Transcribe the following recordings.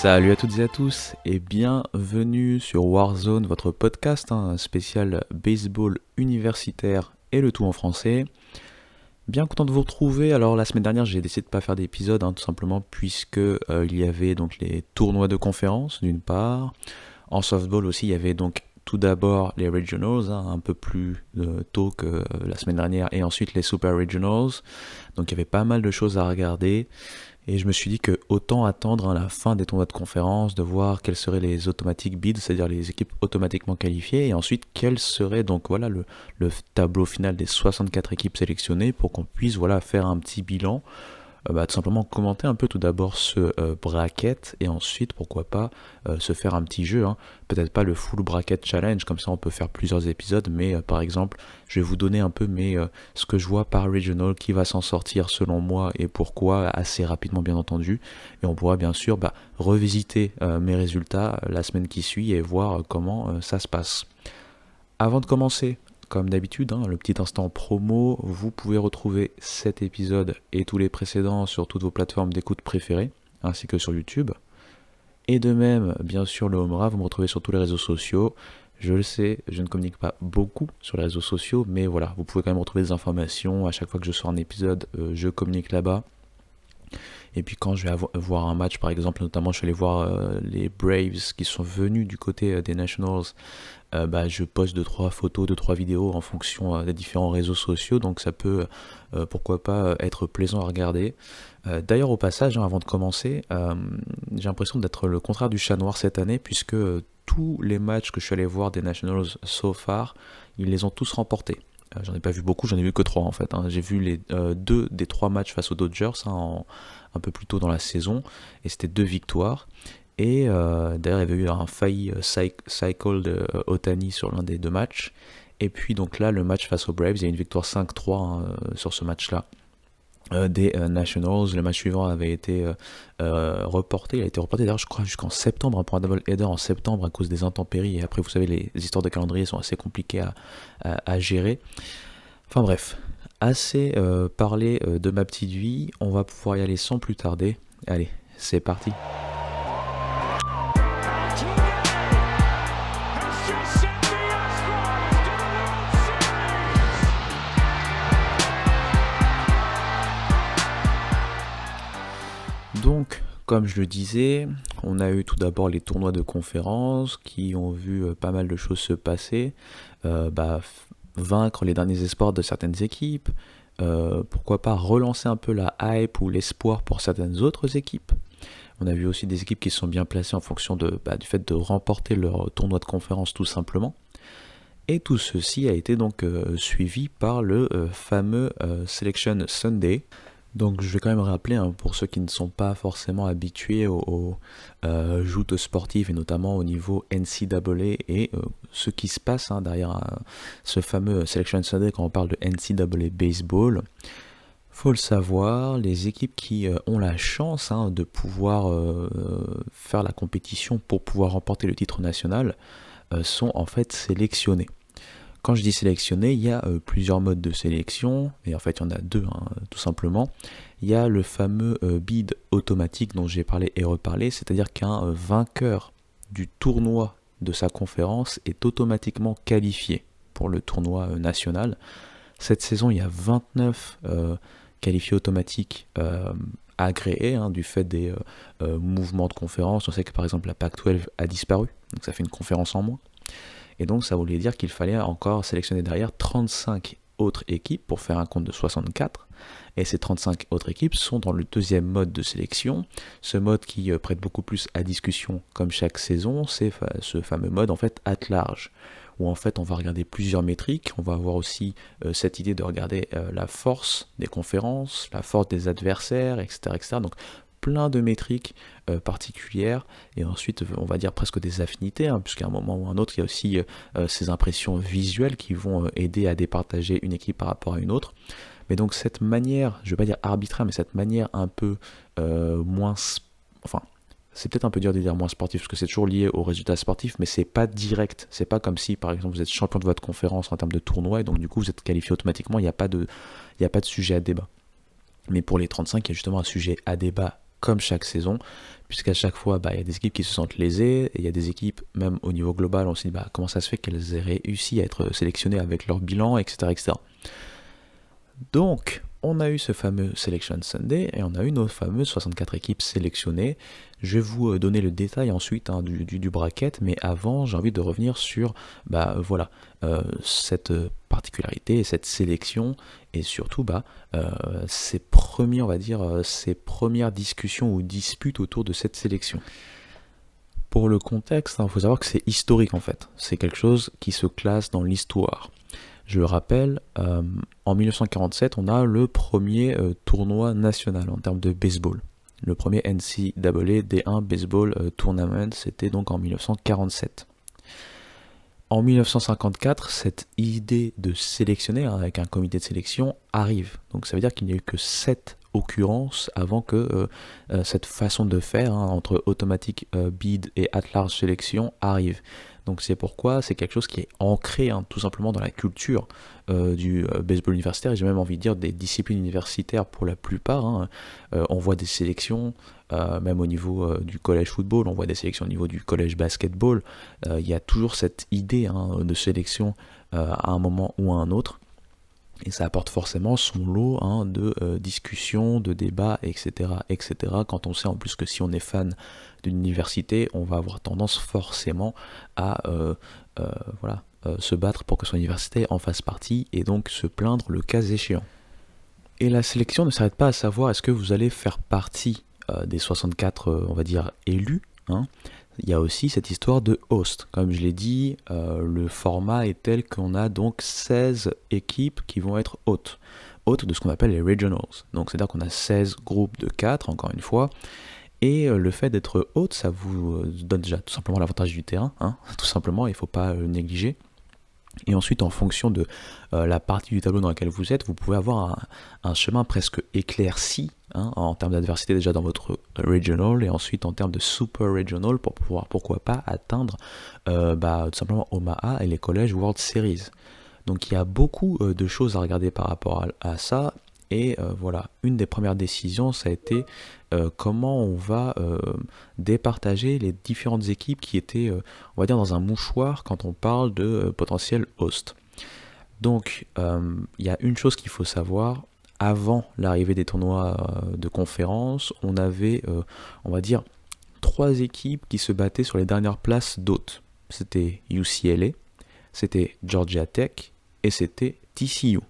Salut à toutes et à tous et bienvenue sur Warzone, votre podcast spécial baseball universitaire et le tout en français. Bien content de vous retrouver. Alors la semaine dernière j'ai décidé de pas faire d'épisode tout simplement puisque il y avait donc les tournois de conférence d'une part. En softball aussi il y avait donc tout d'abord les regionals, un peu plus tôt que la semaine dernière, et ensuite les super regionals. Donc il y avait pas mal de choses à regarder. Et je me suis dit que autant attendre la fin des tournois de conférence, de voir quels seraient les automatic bids, c'est-à-dire les équipes automatiquement qualifiées, et ensuite quel serait donc voilà le tableau final des 64 équipes sélectionnées pour qu'on puisse faire un petit bilan. Tout simplement commenter un peu tout d'abord ce bracket et ensuite pourquoi pas se faire un petit jeu, peut-être pas le full bracket challenge, comme ça on peut faire plusieurs épisodes, mais par exemple je vais vous donner un peu ce que je vois par regional, qui va s'en sortir selon moi et pourquoi, assez rapidement bien entendu, et on pourra bien sûr revisiter mes résultats la semaine qui suit et voir comment ça se passe. Avant de commencer, comme d'habitude, le petit instant promo, vous pouvez retrouver cet épisode et tous les précédents sur toutes vos plateformes d'écoute préférées, ainsi que sur YouTube. Et de même, bien sûr, le Homera, vous me retrouvez sur tous les réseaux sociaux. Je le sais, je ne communique pas beaucoup sur les réseaux sociaux, mais voilà, vous pouvez quand même retrouver des informations. À chaque fois que je sors un épisode, je communique là-bas. Et puis quand je vais voir un match, par exemple, notamment je suis allé voir les Braves qui sont venus du côté des Nationals, je poste 2-3 photos, 2-3 vidéos en fonction des différents réseaux sociaux, donc ça peut, pourquoi pas, être plaisant à regarder. D'ailleurs au passage, avant de commencer, j'ai l'impression d'être le contraire du chat noir cette année, puisque tous les matchs que je suis allé voir des Nationals so far, ils les ont tous remportés. J'en ai pas vu beaucoup, j'en ai vu que 3 en fait. J'ai vu les 2 des 3 matchs face aux Dodgers un peu plus tôt dans la saison, et c'était 2 victoires. Et d'ailleurs il y avait eu un failli cycle de Ohtani sur l'un des 2 matchs. Et puis donc là le match face aux Braves, il y a une victoire 5-3 sur ce match-là des Nationals. Le match suivant avait été reporté, il a été reporté d'ailleurs je crois jusqu'en septembre, pour un double header en septembre à cause des intempéries, et après vous savez les histoires de calendrier sont assez compliquées à gérer. Enfin bref, assez parlé de ma petite vie, on va pouvoir y aller sans plus tarder. Allez, c'est parti. Donc, comme je le disais, on a eu tout d'abord les tournois de conférence qui ont vu pas mal de choses se passer, vaincre les derniers espoirs de certaines équipes, pourquoi pas relancer un peu la hype ou l'espoir pour certaines autres équipes. On a vu aussi des équipes qui se sont bien placées en fonction du fait de remporter leur tournoi de conférence tout simplement. Et tout ceci a été donc suivi par le fameux Selection Sunday. Donc je vais quand même rappeler, pour ceux qui ne sont pas forcément habitués aux joutes sportives et notamment au niveau NCAA et ce qui se passe derrière ce fameux Selection Sunday quand on parle de NCAA Baseball. Faut le savoir, les équipes qui ont la chance de pouvoir faire la compétition pour pouvoir remporter le titre national sont en fait sélectionnées. Quand je dis sélectionner, il y a plusieurs modes de sélection, et en fait il y en a 2 tout simplement. Il y a le fameux bid automatique dont j'ai parlé et reparlé, c'est-à-dire qu'un vainqueur du tournoi de sa conférence est automatiquement qualifié pour le tournoi national. Cette saison, il y a 29 qualifiés automatiques agréés du fait des mouvements de conférence. On sait que par exemple la Pac-12 a disparu, donc ça fait une conférence en moins. Et donc ça voulait dire qu'il fallait encore sélectionner derrière 35 autres équipes pour faire un compte de 64. Et ces 35 autres équipes sont dans le deuxième mode de sélection. Ce mode qui prête beaucoup plus à discussion comme chaque saison, c'est ce fameux mode en fait at large, où en fait on va regarder plusieurs métriques. On va avoir aussi cette idée de regarder la force des conférences, la force des adversaires, etc. etc. Donc plein de métriques particulières, et ensuite on va dire presque des affinités, puisqu'à un moment ou un autre il y a aussi ces impressions visuelles qui vont aider à départager une équipe par rapport à une autre. Mais donc cette manière, je ne vais pas dire arbitraire, mais cette manière un peu moins... c'est peut-être un peu dur de dire moins sportif, parce que c'est toujours lié aux résultats sportifs, mais c'est pas direct. C'est pas comme si, par exemple, vous êtes champion de votre conférence en termes de tournoi, et donc du coup vous êtes qualifié automatiquement, il n'y a pas de sujet à débat. Mais pour les 35, il y a justement un sujet à débat comme chaque saison, puisqu'à chaque fois, il y a des équipes qui se sentent lésées, et il y a des équipes, même au niveau global, on se dit comment ça se fait qu'elles aient réussi à être sélectionnées avec leur bilan, etc. etc. Donc, on a eu ce fameux Selection Sunday et on a eu nos fameuses 64 équipes sélectionnées. Je vais vous donner le détail ensuite du bracket, mais avant, j'ai envie de revenir sur cette particularité, cette sélection et surtout ces premières discussions ou disputes autour de cette sélection. Pour le contexte, il faut savoir que c'est historique en fait. C'est quelque chose qui se classe dans l'histoire. Je le rappelle, en 1947, on a le premier tournoi national en termes de baseball. Le premier NCAA D1 Baseball Tournament, c'était donc en 1947. En 1954, cette idée de sélectionner avec un comité de sélection arrive. Donc ça veut dire qu'il n'y a eu que 7 occurrences avant que cette façon de faire entre automatic bid et at-large sélection arrive. Donc c'est pourquoi c'est quelque chose qui est ancré tout simplement dans la culture du baseball universitaire, et j'ai même envie de dire des disciplines universitaires pour la plupart. On voit des sélections, même au niveau du collège football, on voit des sélections au niveau du collège basketball. Il y a toujours cette idée de sélection à un moment ou à un autre. Et ça apporte forcément son lot de discussions, de débats, etc., etc. Quand on sait en plus que si on est fan d'une université, on va avoir tendance forcément à se battre pour que son université en fasse partie et donc se plaindre le cas échéant. Et la sélection ne s'arrête pas à savoir est-ce que vous allez faire partie des 64, élus. Il y a aussi cette histoire de host. Comme je l'ai dit, le format est tel qu'on a donc 16 équipes qui vont être hôtes de ce qu'on appelle les regionals. Donc c'est-à-dire qu'on a 16 groupes de 4, encore une fois, et le fait d'être hôte, ça vous donne déjà tout simplement l'avantage du terrain, tout simplement, il ne faut pas le négliger. Et ensuite, en fonction de la partie du tableau dans laquelle vous êtes, vous pouvez avoir un chemin presque éclairci en termes d'adversité déjà dans votre regional et ensuite en termes de super regional pour pouvoir, pourquoi pas, atteindre tout simplement Omaha et les collèges World Series. Donc il y a beaucoup de choses à regarder par rapport à ça. Et une des premières décisions, ça a été comment on va départager les différentes équipes qui étaient, dans un mouchoir quand on parle de potentiel host. Donc, il y a une chose qu'il faut savoir. Avant l'arrivée des tournois de conférence, on avait, 3 équipes qui se battaient sur les dernières places d'hôtes. C'était UCLA, c'était Georgia Tech et c'était TCU.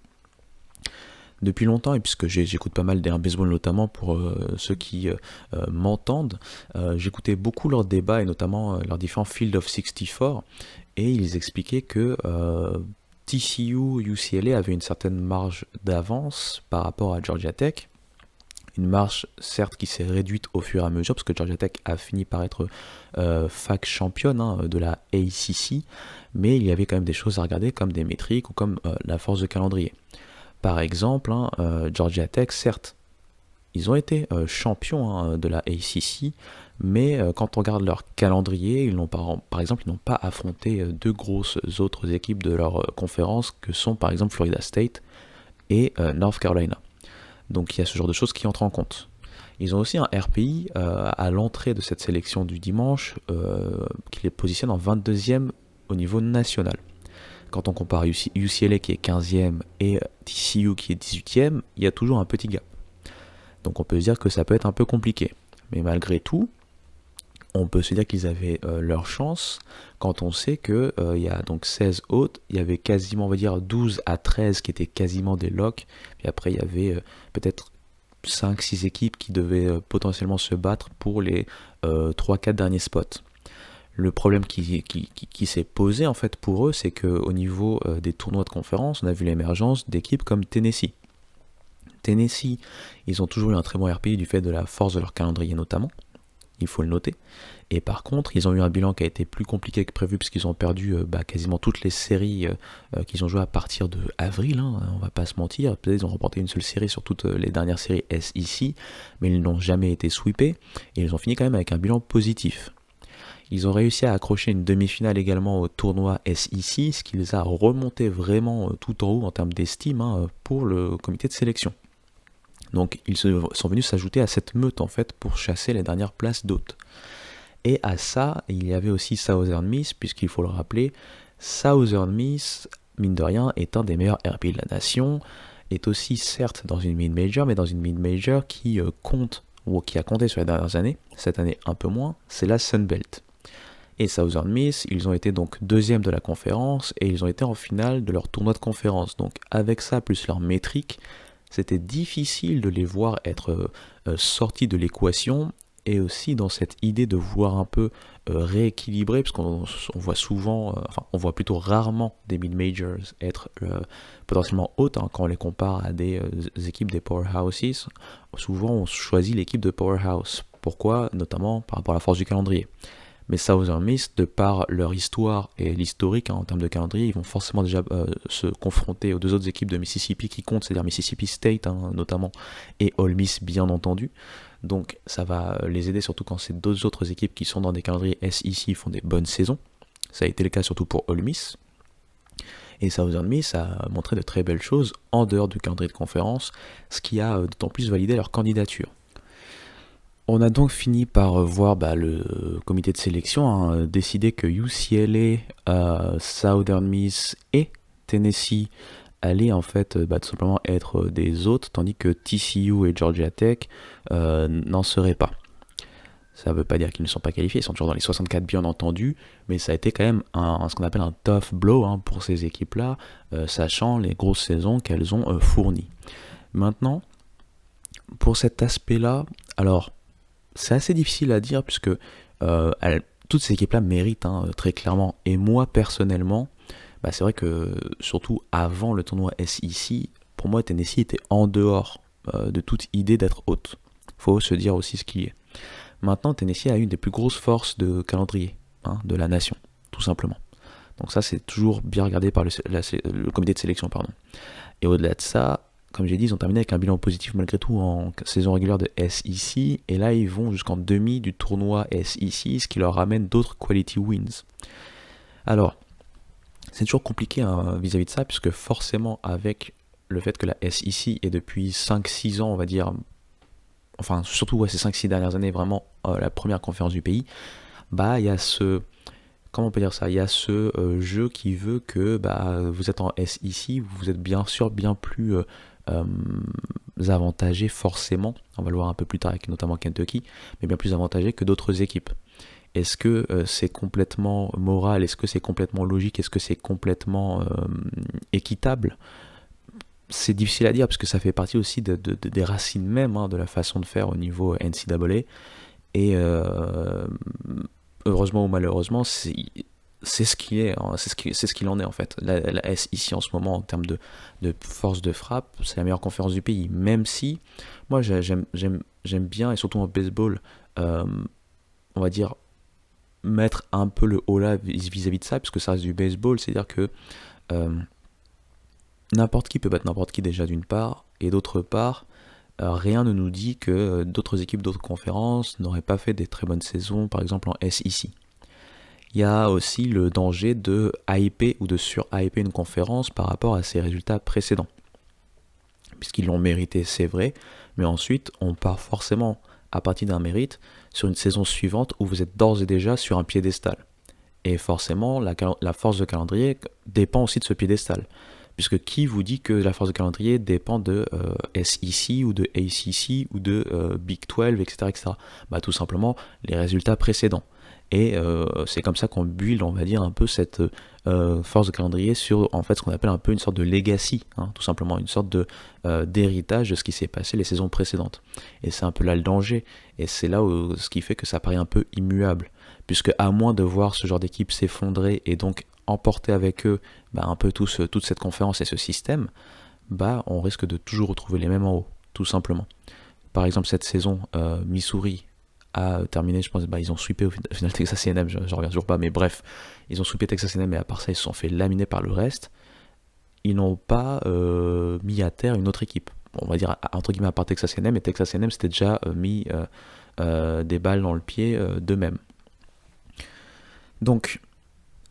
Depuis longtemps, et puisque j'écoute pas mal des baseball notamment pour ceux qui m'entendent, j'écoutais beaucoup leurs débats et notamment leurs différents Field of 64, et ils expliquaient que TCU, UCLA avaient une certaine marge d'avance par rapport à Georgia Tech, une marge certes qui s'est réduite au fur et à mesure, parce que Georgia Tech a fini par être fac championne de la ACC, mais il y avait quand même des choses à regarder comme des métriques ou comme la force de calendrier. Par exemple, Georgia Tech, certes, ils ont été champions de la ACC, mais quand on regarde leur calendrier, par exemple, ils n'ont pas affronté 2 grosses autres équipes de leur conférence que sont par exemple Florida State et North Carolina. Donc il y a ce genre de choses qui entrent en compte. Ils ont aussi un RPI à l'entrée de cette sélection du dimanche qui les positionne en 22e au niveau national. Quand on compare UCLA qui est 15e et TCU qui est 18e, il y a toujours un petit gap. Donc on peut se dire que ça peut être un peu compliqué. Mais malgré tout, on peut se dire qu'ils avaient leur chance quand on sait qu'il y a donc 16 hôtes, il y avait quasiment, 12 à 13 qui étaient quasiment des locks, puis après il y avait peut-être 5-6 équipes qui devaient potentiellement se battre pour les 3-4 derniers spots. Le problème qui s'est posé en fait pour eux, c'est qu'au niveau des tournois de conférence, on a vu l'émergence d'équipes comme Tennessee. Tennessee, ils ont toujours eu un très bon RPI du fait de la force de leur calendrier notamment, il faut le noter. Et par contre, ils ont eu un bilan qui a été plus compliqué que prévu puisqu'ils ont perdu quasiment toutes les séries qu'ils ont jouées à partir de avril, on va pas se mentir. Peut-être ils ont remporté une seule série sur toutes les dernières séries SEC, mais ils n'ont jamais été sweepés et ils ont fini quand même avec un bilan positif. Ils ont réussi à accrocher une demi-finale également au tournoi SEC, ce qui les a remontés vraiment tout en haut en termes d'estime pour le comité de sélection. Donc ils sont venus s'ajouter à cette meute en fait pour chasser les dernières places d'hôtes. Et à ça, il y avait aussi Southern Miss, puisqu'il faut le rappeler, Southern Miss, mine de rien, est un des meilleurs RP de la nation, est aussi certes dans une mid-major, mais dans une mid-major qui compte, ou qui a compté sur les dernières années, cette année un peu moins, c'est la Sunbelt. Et Southern Miss, ils ont été donc deuxième de la conférence, et ils ont été en finale de leur tournoi de conférence. Donc avec ça, plus leur métrique, c'était difficile de les voir être sortis de l'équation, et aussi dans cette idée de vouloir un peu rééquilibrer, parce qu'on voit souvent, on voit plutôt rarement des mid-majors être potentiellement hautes, hein, quand on les compare à des équipes des powerhouses. Souvent on choisit l'équipe de powerhouse. Pourquoi? Notamment par rapport à la force du calendrier. Mais Southern Miss, de par leur histoire et l'historique, hein, en termes de calendrier, ils vont forcément déjà se confronter aux deux autres équipes de Mississippi qui comptent, c'est-à-dire Mississippi State, hein, notamment, et Ole Miss bien entendu. Donc ça va les aider, surtout quand ces deux autres équipes qui sont dans des calendriers SEC font des bonnes saisons. Ça a été le cas surtout pour Ole Miss. Et Southern Miss a montré de très belles choses en dehors du calendrier de conférence, ce qui a d'autant plus validé leur candidature. On a donc fini par voir le comité de sélection décider que UCLA, Southern Miss et Tennessee allaient en fait tout simplement être des hôtes, tandis que TCU et Georgia Tech n'en seraient pas. Ça ne veut pas dire qu'ils ne sont pas qualifiés, ils sont toujours dans les 64 bien entendu, mais ça a été quand même ce qu'on appelle un tough blow pour ces équipes-là, sachant les grosses saisons qu'elles ont fournies. Maintenant, pour cet aspect-là, alors c'est assez difficile à dire puisque toutes ces équipes-là méritent très clairement. Et moi personnellement, c'est vrai que surtout avant le tournoi SEC, pour moi Tennessee était en dehors de toute idée d'être haute. Faut se dire aussi ce qu'il y est. Maintenant, Tennessee a une des plus grosses forces de calendrier de la nation, tout simplement. Donc ça, c'est toujours bien regardé par le comité de sélection, pardon. Et au-delà de ça, comme j'ai dit, ils ont terminé avec un bilan positif malgré tout en saison régulière de SEC, et là ils vont jusqu'en demi du tournoi SEC, ce qui leur ramène d'autres quality wins. Alors, c'est toujours compliqué vis-à-vis de ça, puisque forcément avec le fait que la SEC est depuis 5-6 ans, on va dire, enfin surtout ces 5-6 dernières années, vraiment la première conférence du pays, il y a ce... Comment on peut dire ça? Il y a ce jeu qui veut que vous êtes en SEC, vous êtes bien sûr bien plus avantagé forcément, on va le voir un peu plus tard avec notamment Kentucky, mais bien plus avantagé que d'autres équipes. Est-ce que c'est complètement moral? Est-ce que c'est complètement logique? Est-ce que c'est complètement équitable? C'est difficile à dire parce que ça fait partie aussi des racines même de la façon de faire au niveau NCAA. Et heureusement ou malheureusement, c'est ce qu'il est, c'est ce qu'il en est en fait. La S ici en ce moment en termes de force de frappe, c'est la meilleure conférence du pays. Même si, moi j'aime bien, et surtout en baseball, on va dire, mettre un peu le haut là vis-à-vis de ça, puisque ça reste du baseball, c'est-à-dire que n'importe qui peut battre n'importe qui déjà d'une part, et d'autre part, rien ne nous dit que d'autres équipes d'autres conférences n'auraient pas fait des très bonnes saisons, par exemple en SEC. Il y a aussi le danger de hyper ou de sur-hyper une conférence par rapport à ses résultats précédents. Puisqu'ils l'ont mérité, c'est vrai, mais ensuite on part forcément à partir d'un mérite sur une saison suivante où vous êtes d'ores et déjà sur un piédestal. Et forcément, la force de calendrier dépend aussi de ce piédestal. Puisque qui vous dit que la force de calendrier dépend de SEC ou de ACC ou de Big 12, etc. etc. Tout simplement les résultats précédents. Et c'est comme ça qu'on build, on va dire, un peu cette force de calendrier sur en fait ce qu'on appelle un peu une sorte de legacy, tout simplement, une sorte d'héritage de ce qui s'est passé les saisons précédentes. Et c'est un peu là le danger, et c'est là où, ce qui fait que ça paraît un peu immuable, puisque à moins de voir ce genre d'équipe s'effondrer et donc emporter avec eux un peu toute cette conférence et ce système, on risque de toujours retrouver les mêmes en haut, tout simplement. Par exemple, cette saison, Missouri a terminé, je pense, ils ont sweepé au final Texas A&M, je reviens toujours pas, mais bref, ils ont sweepé Texas A&M, et à part ça, ils se sont fait laminer par le reste. Ils n'ont pas mis à terre une autre équipe. On va dire, entre guillemets, à part Texas A&M, et Texas A&M s'était déjà mis des balles dans le pied d'eux-mêmes. Donc,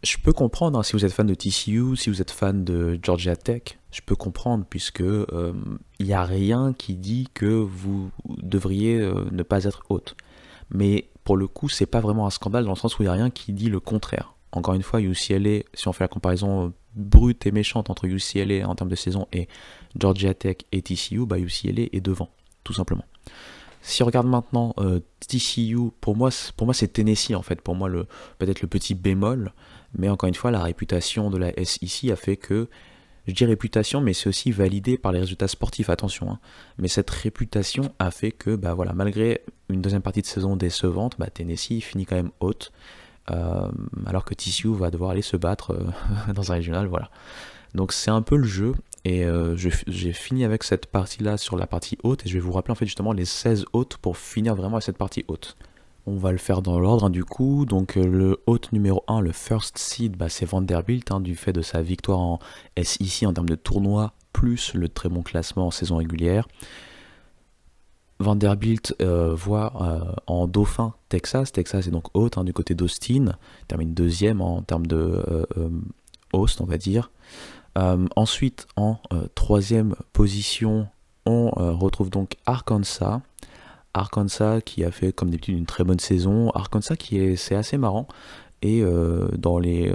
Je peux comprendre, hein, si vous êtes fan de TCU, si vous êtes fan de Georgia Tech, je peux comprendre puisque il n'y a rien qui dit que vous devriez ne pas être haute. Mais pour le coup, c'est pas vraiment un scandale dans le sens où il n'y a rien qui dit le contraire. Encore une fois, UCLA, si on fait la comparaison brute et méchante entre UCLA en termes de saison et Georgia Tech et TCU, bah UCLA est devant, tout simplement. Si on regarde maintenant TCU, pour moi c'est Tennessee en fait, pour moi peut-être le petit bémol, mais encore une fois la réputation de la SEC a fait que, je dis réputation, mais c'est aussi validé par les résultats sportifs, attention, hein. Mais cette réputation a fait que, bah voilà, malgré une deuxième partie de saison décevante, bah, Tennessee finit quand même haute, alors que TCU va devoir aller se battre dans un régional, voilà. Donc c'est un peu le jeu, et j'ai fini avec cette partie-là sur la partie haute, et je vais vous rappeler en fait justement les 16 hautes pour finir vraiment à cette partie haute. On va le faire dans l'ordre, hein, du coup. Donc le hôte numéro 1, le first seed, bah, c'est Vanderbilt, hein, du fait de sa victoire en SEC en termes de tournoi, plus le très bon classement en saison régulière. Vanderbilt voit en dauphin Texas. Texas est donc haute, hein, du côté d'Austin. Il termine deuxième en termes de host, on va dire. Ensuite, en troisième position, on retrouve donc Arkansas. Arkansas qui a fait comme d'habitude une très bonne saison. Arkansas c'est assez marrant. Et dans les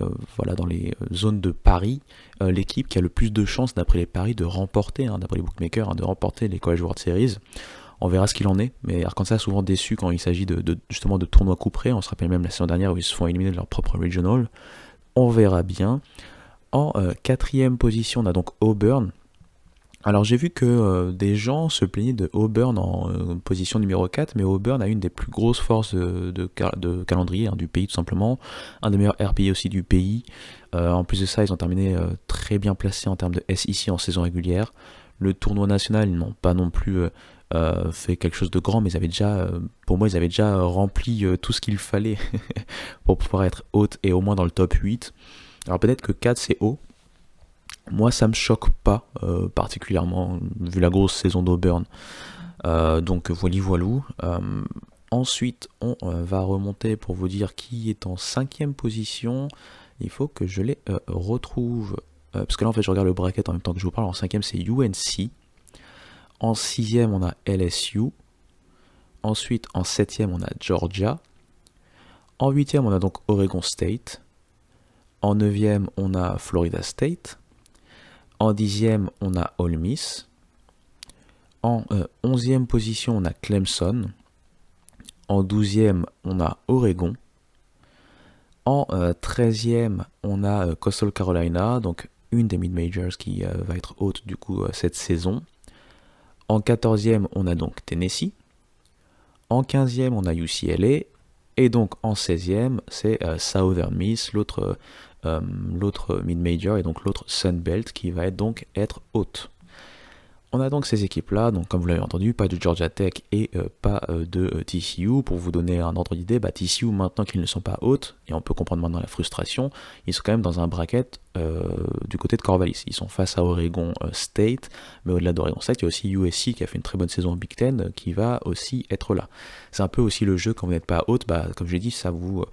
zones de paris, l'équipe qui a le plus de chances d'après les paris de remporter, hein, d'après les bookmakers, hein, de remporter les College World Series. On verra ce qu'il en est, mais Arkansas est souvent déçu quand il s'agit justement de tournois couperés. On se rappelle même la saison dernière où ils se font éliminer de leur propre regional. On verra bien. En quatrième position, on a donc Auburn. Alors j'ai vu que des gens se plaignaient de Auburn en position numéro 4, mais Auburn a une des plus grosses forces de calendrier, hein, du pays tout simplement, un des meilleurs RPI aussi du pays. En plus de ça, ils ont terminé très bien placés en termes de SEC en saison régulière. Le tournoi national, ils n'ont pas non plus fait quelque chose de grand, mais pour moi, ils avaient déjà rempli tout ce qu'il fallait pour pouvoir être haute et au moins dans le top 8. Alors peut-être que 4 c'est haut. Moi, ça me choque pas particulièrement, vu la grosse saison d'Auburn. Donc, voilou. Ensuite, on va remonter pour vous dire qui est en cinquième position. Il faut que je les retrouve. Parce que là, en fait, je regarde le bracket en même temps que je vous parle. En cinquième, c'est UNC. En sixième, on a LSU. Ensuite, en septième, on a Georgia. En huitième, on a donc Oregon State. En neuvième, on a Florida State. En 10e, on a Ole Miss. En 11e position, on a Clemson. En 12e, on a Oregon. En 13e, on a Coastal Carolina, donc une des mid-majors qui va être haute du coup cette saison. En 14e, on a donc Tennessee. En 15e, on a UCLA. Et donc en 16e, c'est Southern Miss, l'autre mid-major et donc l'autre Sunbelt qui va donc être haute. On a donc ces équipes-là, donc comme vous l'avez entendu, pas de Georgia Tech et pas de TCU. Pour vous donner un ordre d'idée, TCU, maintenant qu'ils ne sont pas hautes, et on peut comprendre maintenant la frustration, ils sont quand même dans un bracket du côté de Corvallis. Ils sont face à Oregon State, mais au-delà d'Oregon State, il y a aussi USC qui a fait une très bonne saison en Big Ten, qui va aussi être là. C'est un peu aussi le jeu, quand vous n'êtes pas haute, comme je l'ai dit, ça vous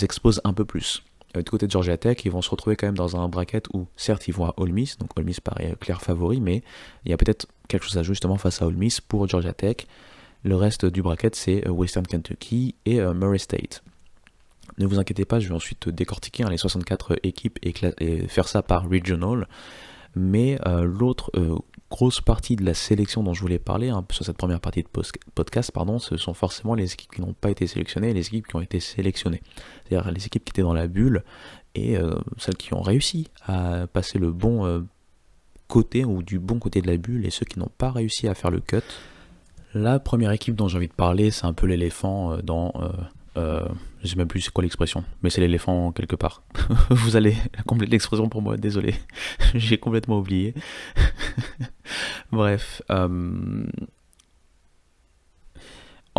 expose un peu plus. Du côté de Georgia Tech, ils vont se retrouver quand même dans un bracket où, certes, ils vont à Ole Miss, donc Ole Miss paraît clair favori, mais il y a peut-être quelque chose à jouer justement face à Ole Miss pour Georgia Tech. Le reste du bracket, c'est Western Kentucky et Murray State. Ne vous inquiétez pas, je vais ensuite décortiquer les 64 équipes et faire ça par regional. Mais l'autre grosse partie de la sélection dont je voulais parler, sur cette première partie de podcast, ce sont forcément les équipes qui n'ont pas été sélectionnées et les équipes qui ont été sélectionnées. C'est-à-dire les équipes qui étaient dans la bulle et celles qui ont réussi à passer le bon côté ou du bon côté de la bulle et ceux qui n'ont pas réussi à faire le cut. La première équipe dont j'ai envie de parler, c'est un peu l'éléphant dans... je sais même plus c'est quoi l'expression, mais c'est l'éléphant quelque part. Vous allez compléter l'expression pour moi, désolé. J'ai complètement oublié. Bref. En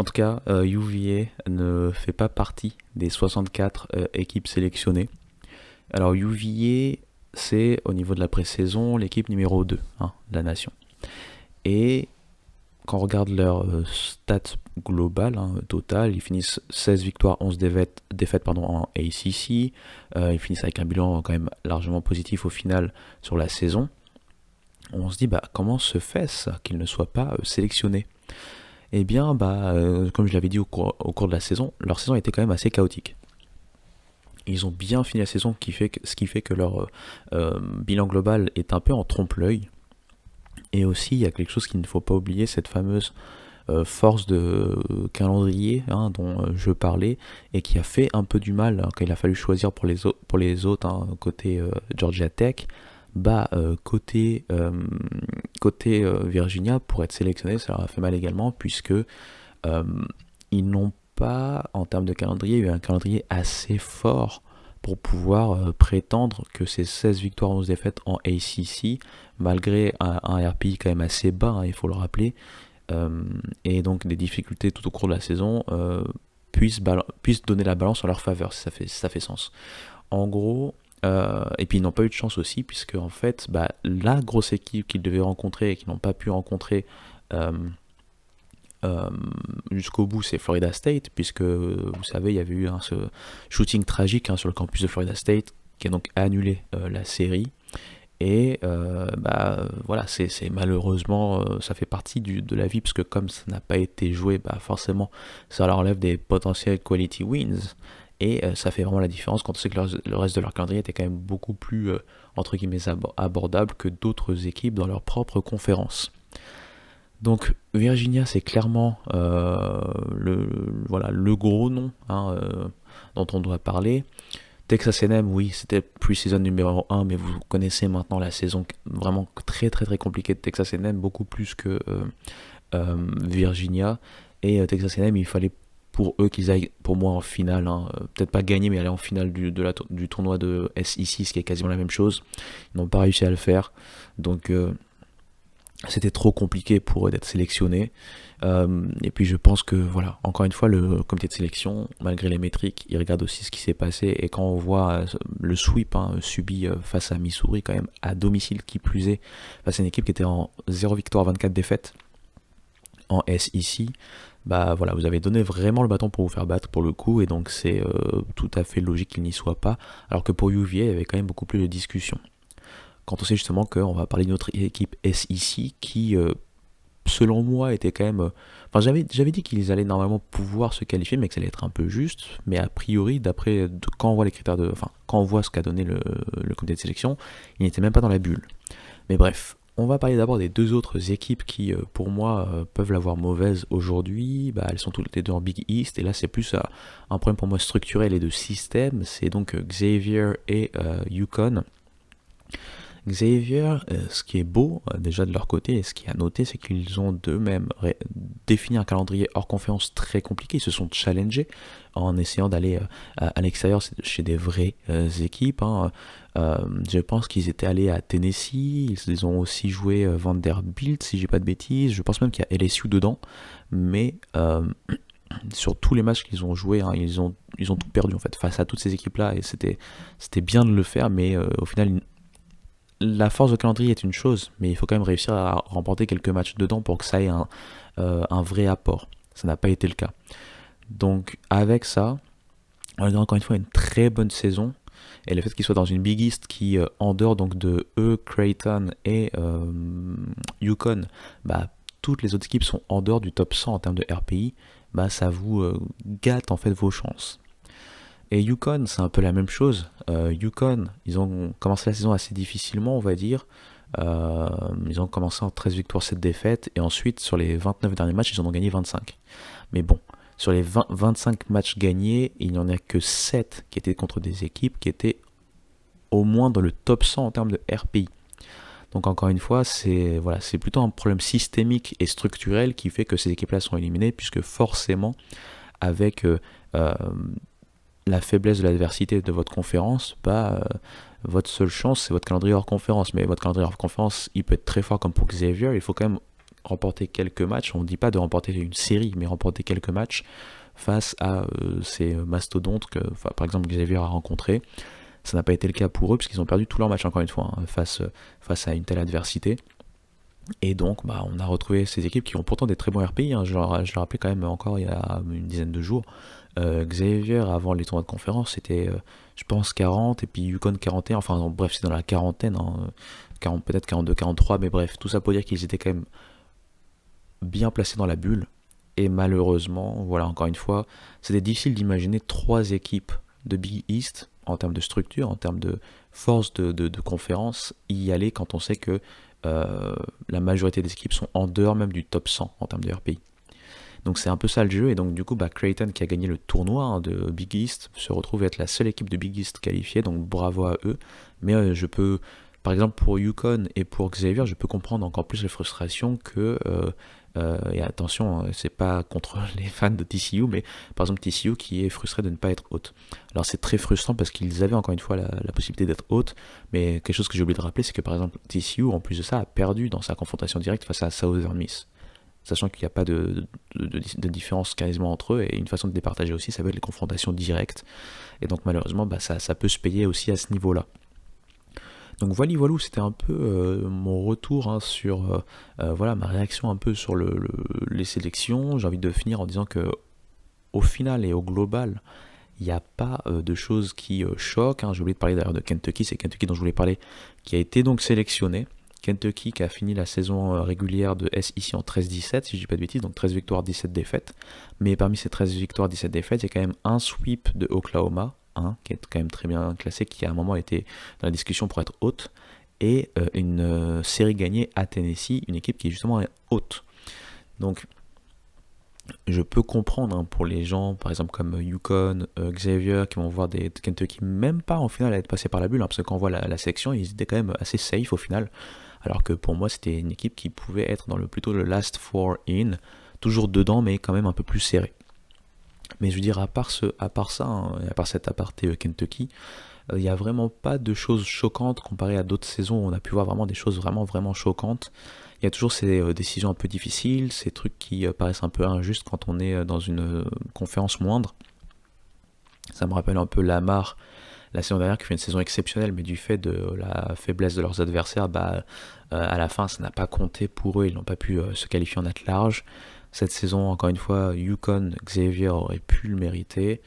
tout cas, UVA ne fait pas partie des 64 équipes sélectionnées. Alors UVA, c'est au niveau de la pré-saison l'équipe numéro 2 de la nation. Et quand on regarde leur stats globales, total, ils finissent 16 victoires, 11 défaites en ACC. Ils finissent avec un bilan quand même largement positif au final sur la saison. On se dit, comment se fait ça qu'ils ne soient pas sélectionnés? Eh bien, comme je l'avais dit au cours de la saison, leur saison était quand même assez chaotique. Ils ont bien fini la saison, ce qui fait que leur bilan global est un peu en trompe-l'œil. Et aussi, il y a quelque chose qu'il ne faut pas oublier, cette fameuse force de calendrier dont je parlais, et qui a fait un peu du mal quand il a fallu choisir pour les autres, côté Georgia Tech. Côté Virginia, pour être sélectionné, ça leur a fait mal également, puisque ils n'ont pas, en termes de calendrier, eu un calendrier assez fort pour pouvoir prétendre que ces 16 victoires, 11 défaites en ACC, malgré un RPI quand même assez bas, il faut le rappeler, et donc des difficultés tout au cours de la saison, puissent donner la balance en leur faveur, si ça fait sens. En gros, et puis ils n'ont pas eu de chance aussi, puisque en fait, la grosse équipe qu'ils devaient rencontrer et qu'ils n'ont pas pu rencontrer jusqu'au bout, c'est Florida State, puisque vous savez, il y avait eu ce shooting tragique sur le campus de Florida State qui a donc annulé la série. Et voilà, c'est malheureusement, ça fait partie de la vie, parce que comme ça n'a pas été joué, forcément, ça leur enlève des potentiels quality wins. Et ça fait vraiment la différence quand on sait que le reste de leur calendrier était quand même beaucoup plus, entre guillemets, abordable que d'autres équipes dans leur propre conférence. Donc Virginia, c'est clairement le gros nom dont on doit parler. Texas A&M, oui, c'était pre-season numéro 1, mais vous connaissez maintenant la saison vraiment très très très compliquée de Texas A&M, beaucoup plus que Virginia. Et Texas A&M, il fallait pour eux qu'ils aillent, pour moi, en finale, peut-être pas gagner, mais aller en finale du tournoi de SEC, ce qui est quasiment la même chose. Ils n'ont pas réussi à le faire, donc c'était trop compliqué pour eux d'être sélectionnés. Et puis je pense que, voilà, encore une fois, le comité de sélection, malgré les métriques, il regarde aussi ce qui s'est passé. Et quand on voit le sweep subi face à Missouri, quand même, à domicile qui plus est, face à une équipe qui était en 0 victoire, 24 défaites en SEC, voilà, vous avez donné vraiment le bâton pour vous faire battre pour le coup, et donc c'est tout à fait logique qu'il n'y soit pas, alors que pour UVA, il y avait quand même beaucoup plus de discussions. Quand on sait justement qu'on va parler d'une autre équipe SEC qui, selon moi, était quand même... j'avais dit qu'ils allaient normalement pouvoir se qualifier, mais que ça allait être un peu juste, mais a priori, quand on voit les critères quand on voit ce qu'a donné le comité de sélection, ils n'étaient même pas dans la bulle. Mais bref, on va parler d'abord des deux autres équipes qui, pour moi, peuvent l'avoir mauvaise aujourd'hui. Elles sont toutes les deux en Big East, et là c'est plus un problème pour moi structurel et de système. C'est donc Xavier et UConn. Xavier, ce qui est beau déjà de leur côté, et ce qui est à noter, c'est qu'ils ont d'eux-mêmes défini un calendrier hors conférence très compliqué. Ils se sont challengés en essayant d'aller à l'extérieur chez des vraies équipes. Je pense qu'ils étaient allés à Tennessee, ils ont aussi joué Vanderbilt, si j'ai pas de bêtises. Je pense même qu'il y a LSU dedans, mais sur tous les matchs qu'ils ont joués, ils ont tout perdu en fait face à toutes ces équipes-là, et c'était bien de le faire, mais au final, la force de calendrier est une chose, mais il faut quand même réussir à remporter quelques matchs dedans pour que ça ait un vrai apport. Ça n'a pas été le cas. Donc avec ça, on a encore une fois une très bonne saison, et le fait qu'ils soient dans une Big East qui, en dehors donc de eux, Creighton et UConn, toutes les autres équipes sont en dehors du top 100 en termes de RPI, ça vous gâte en fait vos chances. Et UConn, c'est un peu la même chose. UConn, ils ont commencé la saison assez difficilement, on va dire. Ils ont commencé en 13 victoires, 7 défaites, et ensuite, sur les 29 derniers matchs, ils en ont gagné 25. Mais bon, sur les 25 matchs gagnés, il n'y en a que 7 qui étaient contre des équipes qui étaient au moins dans le top 100 en termes de RPI. Donc encore une fois, c'est plutôt un problème systémique et structurel qui fait que ces équipes-là sont éliminées, puisque forcément, avec la faiblesse de l'adversité de votre conférence, votre seule chance, c'est votre calendrier hors conférence. Mais votre calendrier hors conférence, il peut être très fort comme pour Xavier. Il faut quand même remporter quelques matchs. On ne dit pas de remporter une série, mais remporter quelques matchs face à ces mastodontes que, par exemple, Xavier a rencontrés. Ça n'a pas été le cas pour eux, puisqu'ils ont perdu tous leurs matchs, encore une fois, face à une telle adversité. Et donc, bah, on a retrouvé ces équipes qui ont pourtant des très bons RPI, hein. Je le rappelais quand même encore il y a une dizaine de jours. Xavier, avant les tournois de conférence, c'était, je pense, 40, et puis Yukon 41, enfin bref, c'est dans la quarantaine, hein, 40, peut-être 42, 43, mais bref, tout ça pour dire qu'ils étaient quand même bien placés dans la bulle. Et malheureusement, voilà, encore une fois, c'était difficile d'imaginer trois équipes de Big East, en termes de structure, en termes de force de conférence, y aller quand on sait que la majorité des équipes sont en dehors même du top 100 en termes de RPI. Donc c'est un peu ça le jeu, et donc du coup Creighton, qui a gagné le tournoi, hein, de Big East, se retrouve être la seule équipe de Big East qualifiée, donc bravo à eux. Mais je peux, par exemple pour Yukon et pour Xavier, je peux comprendre encore plus les frustrations que, et attention, c'est pas contre les fans de TCU, mais par exemple TCU qui est frustré de ne pas être haute. Alors c'est très frustrant parce qu'ils avaient encore une fois la possibilité d'être haute, mais quelque chose que j'ai oublié de rappeler, c'est que par exemple TCU, en plus de ça, a perdu dans sa confrontation directe face à Southern Miss, sachant qu'il n'y a pas de différence quasiment entre eux, et une façon de départager aussi, ça va être les confrontations directes, et donc malheureusement bah, ça peut se payer aussi à ce niveau-là. Donc voilà, c'était un peu mon retour, hein, sur voilà, ma réaction un peu sur les sélections. J'ai envie de finir en disant que au final et au global, il n'y a pas de choses qui choquent, hein. J'ai oublié de parler d'ailleurs de Kentucky, c'est Kentucky dont je voulais parler, qui a été donc sélectionné. Kentucky qui a fini la saison régulière de SEC en 13-17, si je dis pas de bêtises, donc 13 victoires, 17 défaites. Mais parmi ces 13 victoires, 17 défaites, il y a quand même un sweep de Oklahoma, hein, qui est quand même très bien classé, qui à un moment était dans la discussion pour être haute, et une série gagnée à Tennessee, une équipe qui est justement haute. Donc je peux comprendre, hein, pour les gens, par exemple comme Yukon, Xavier, qui vont voir des Kentucky, même pas en finale à être passé par la bulle, hein, parce que quand on voit la sélection, ils étaient quand même assez safe au final. Alors que pour moi, c'était une équipe qui pouvait être dans plutôt le last four in, toujours dedans, mais quand même un peu plus serré. Mais je veux dire, à part ça, hein, à part cet aparté Kentucky, il n'y a vraiment pas de choses choquantes comparé à d'autres saisons où on a pu voir vraiment des choses vraiment, vraiment choquantes. Il y a toujours ces décisions un peu difficiles, ces trucs qui paraissent un peu injustes quand on est dans une conférence moindre. Ça me rappelle un peu Lamar la saison dernière, qui fait une saison exceptionnelle, mais du fait de la faiblesse de leurs adversaires, bah, à la fin ça n'a pas compté pour eux, ils n'ont pas pu se qualifier en at large. Cette saison, encore une fois, Yukon, Xavier aurait pu le mériter,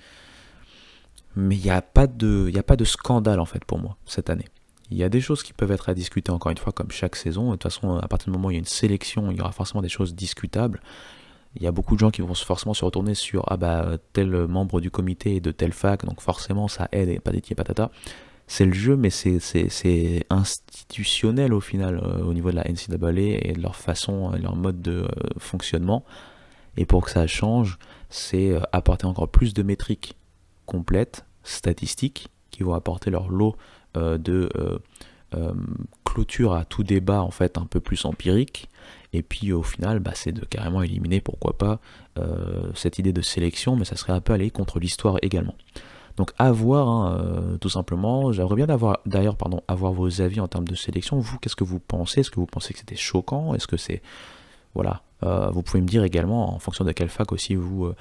mais il n'y a pas de scandale en fait pour moi cette année. Il y a des choses qui peuvent être à discuter, encore une fois, comme chaque saison. De toute façon, à partir du moment où il y a une sélection, il y aura forcément des choses discutables. Il y a beaucoup de gens qui vont forcément se retourner sur « Ah bah, tel membre du comité est de telle fac, donc forcément ça aide, et patati et patata ». C'est le jeu, mais c'est institutionnel au final, au niveau de la NCAA et de leur façon, leur mode de fonctionnement. Et pour que ça change, c'est apporter encore plus de métriques complètes, statistiques, qui vont apporter leur lot de clôture à tout débat en fait un peu plus empirique. Et puis au final, bah, c'est de carrément éliminer, pourquoi pas, cette idée de sélection, mais ça serait un peu aller contre l'histoire également. Donc à voir, hein, tout simplement. J'aimerais bien avoir vos avis en termes de sélection. Vous, qu'est-ce que vous pensez? Est-ce que vous pensez que c'était choquant? Est-ce que c'est... Voilà. Vous pouvez me dire également, en fonction de quelle fac aussi vous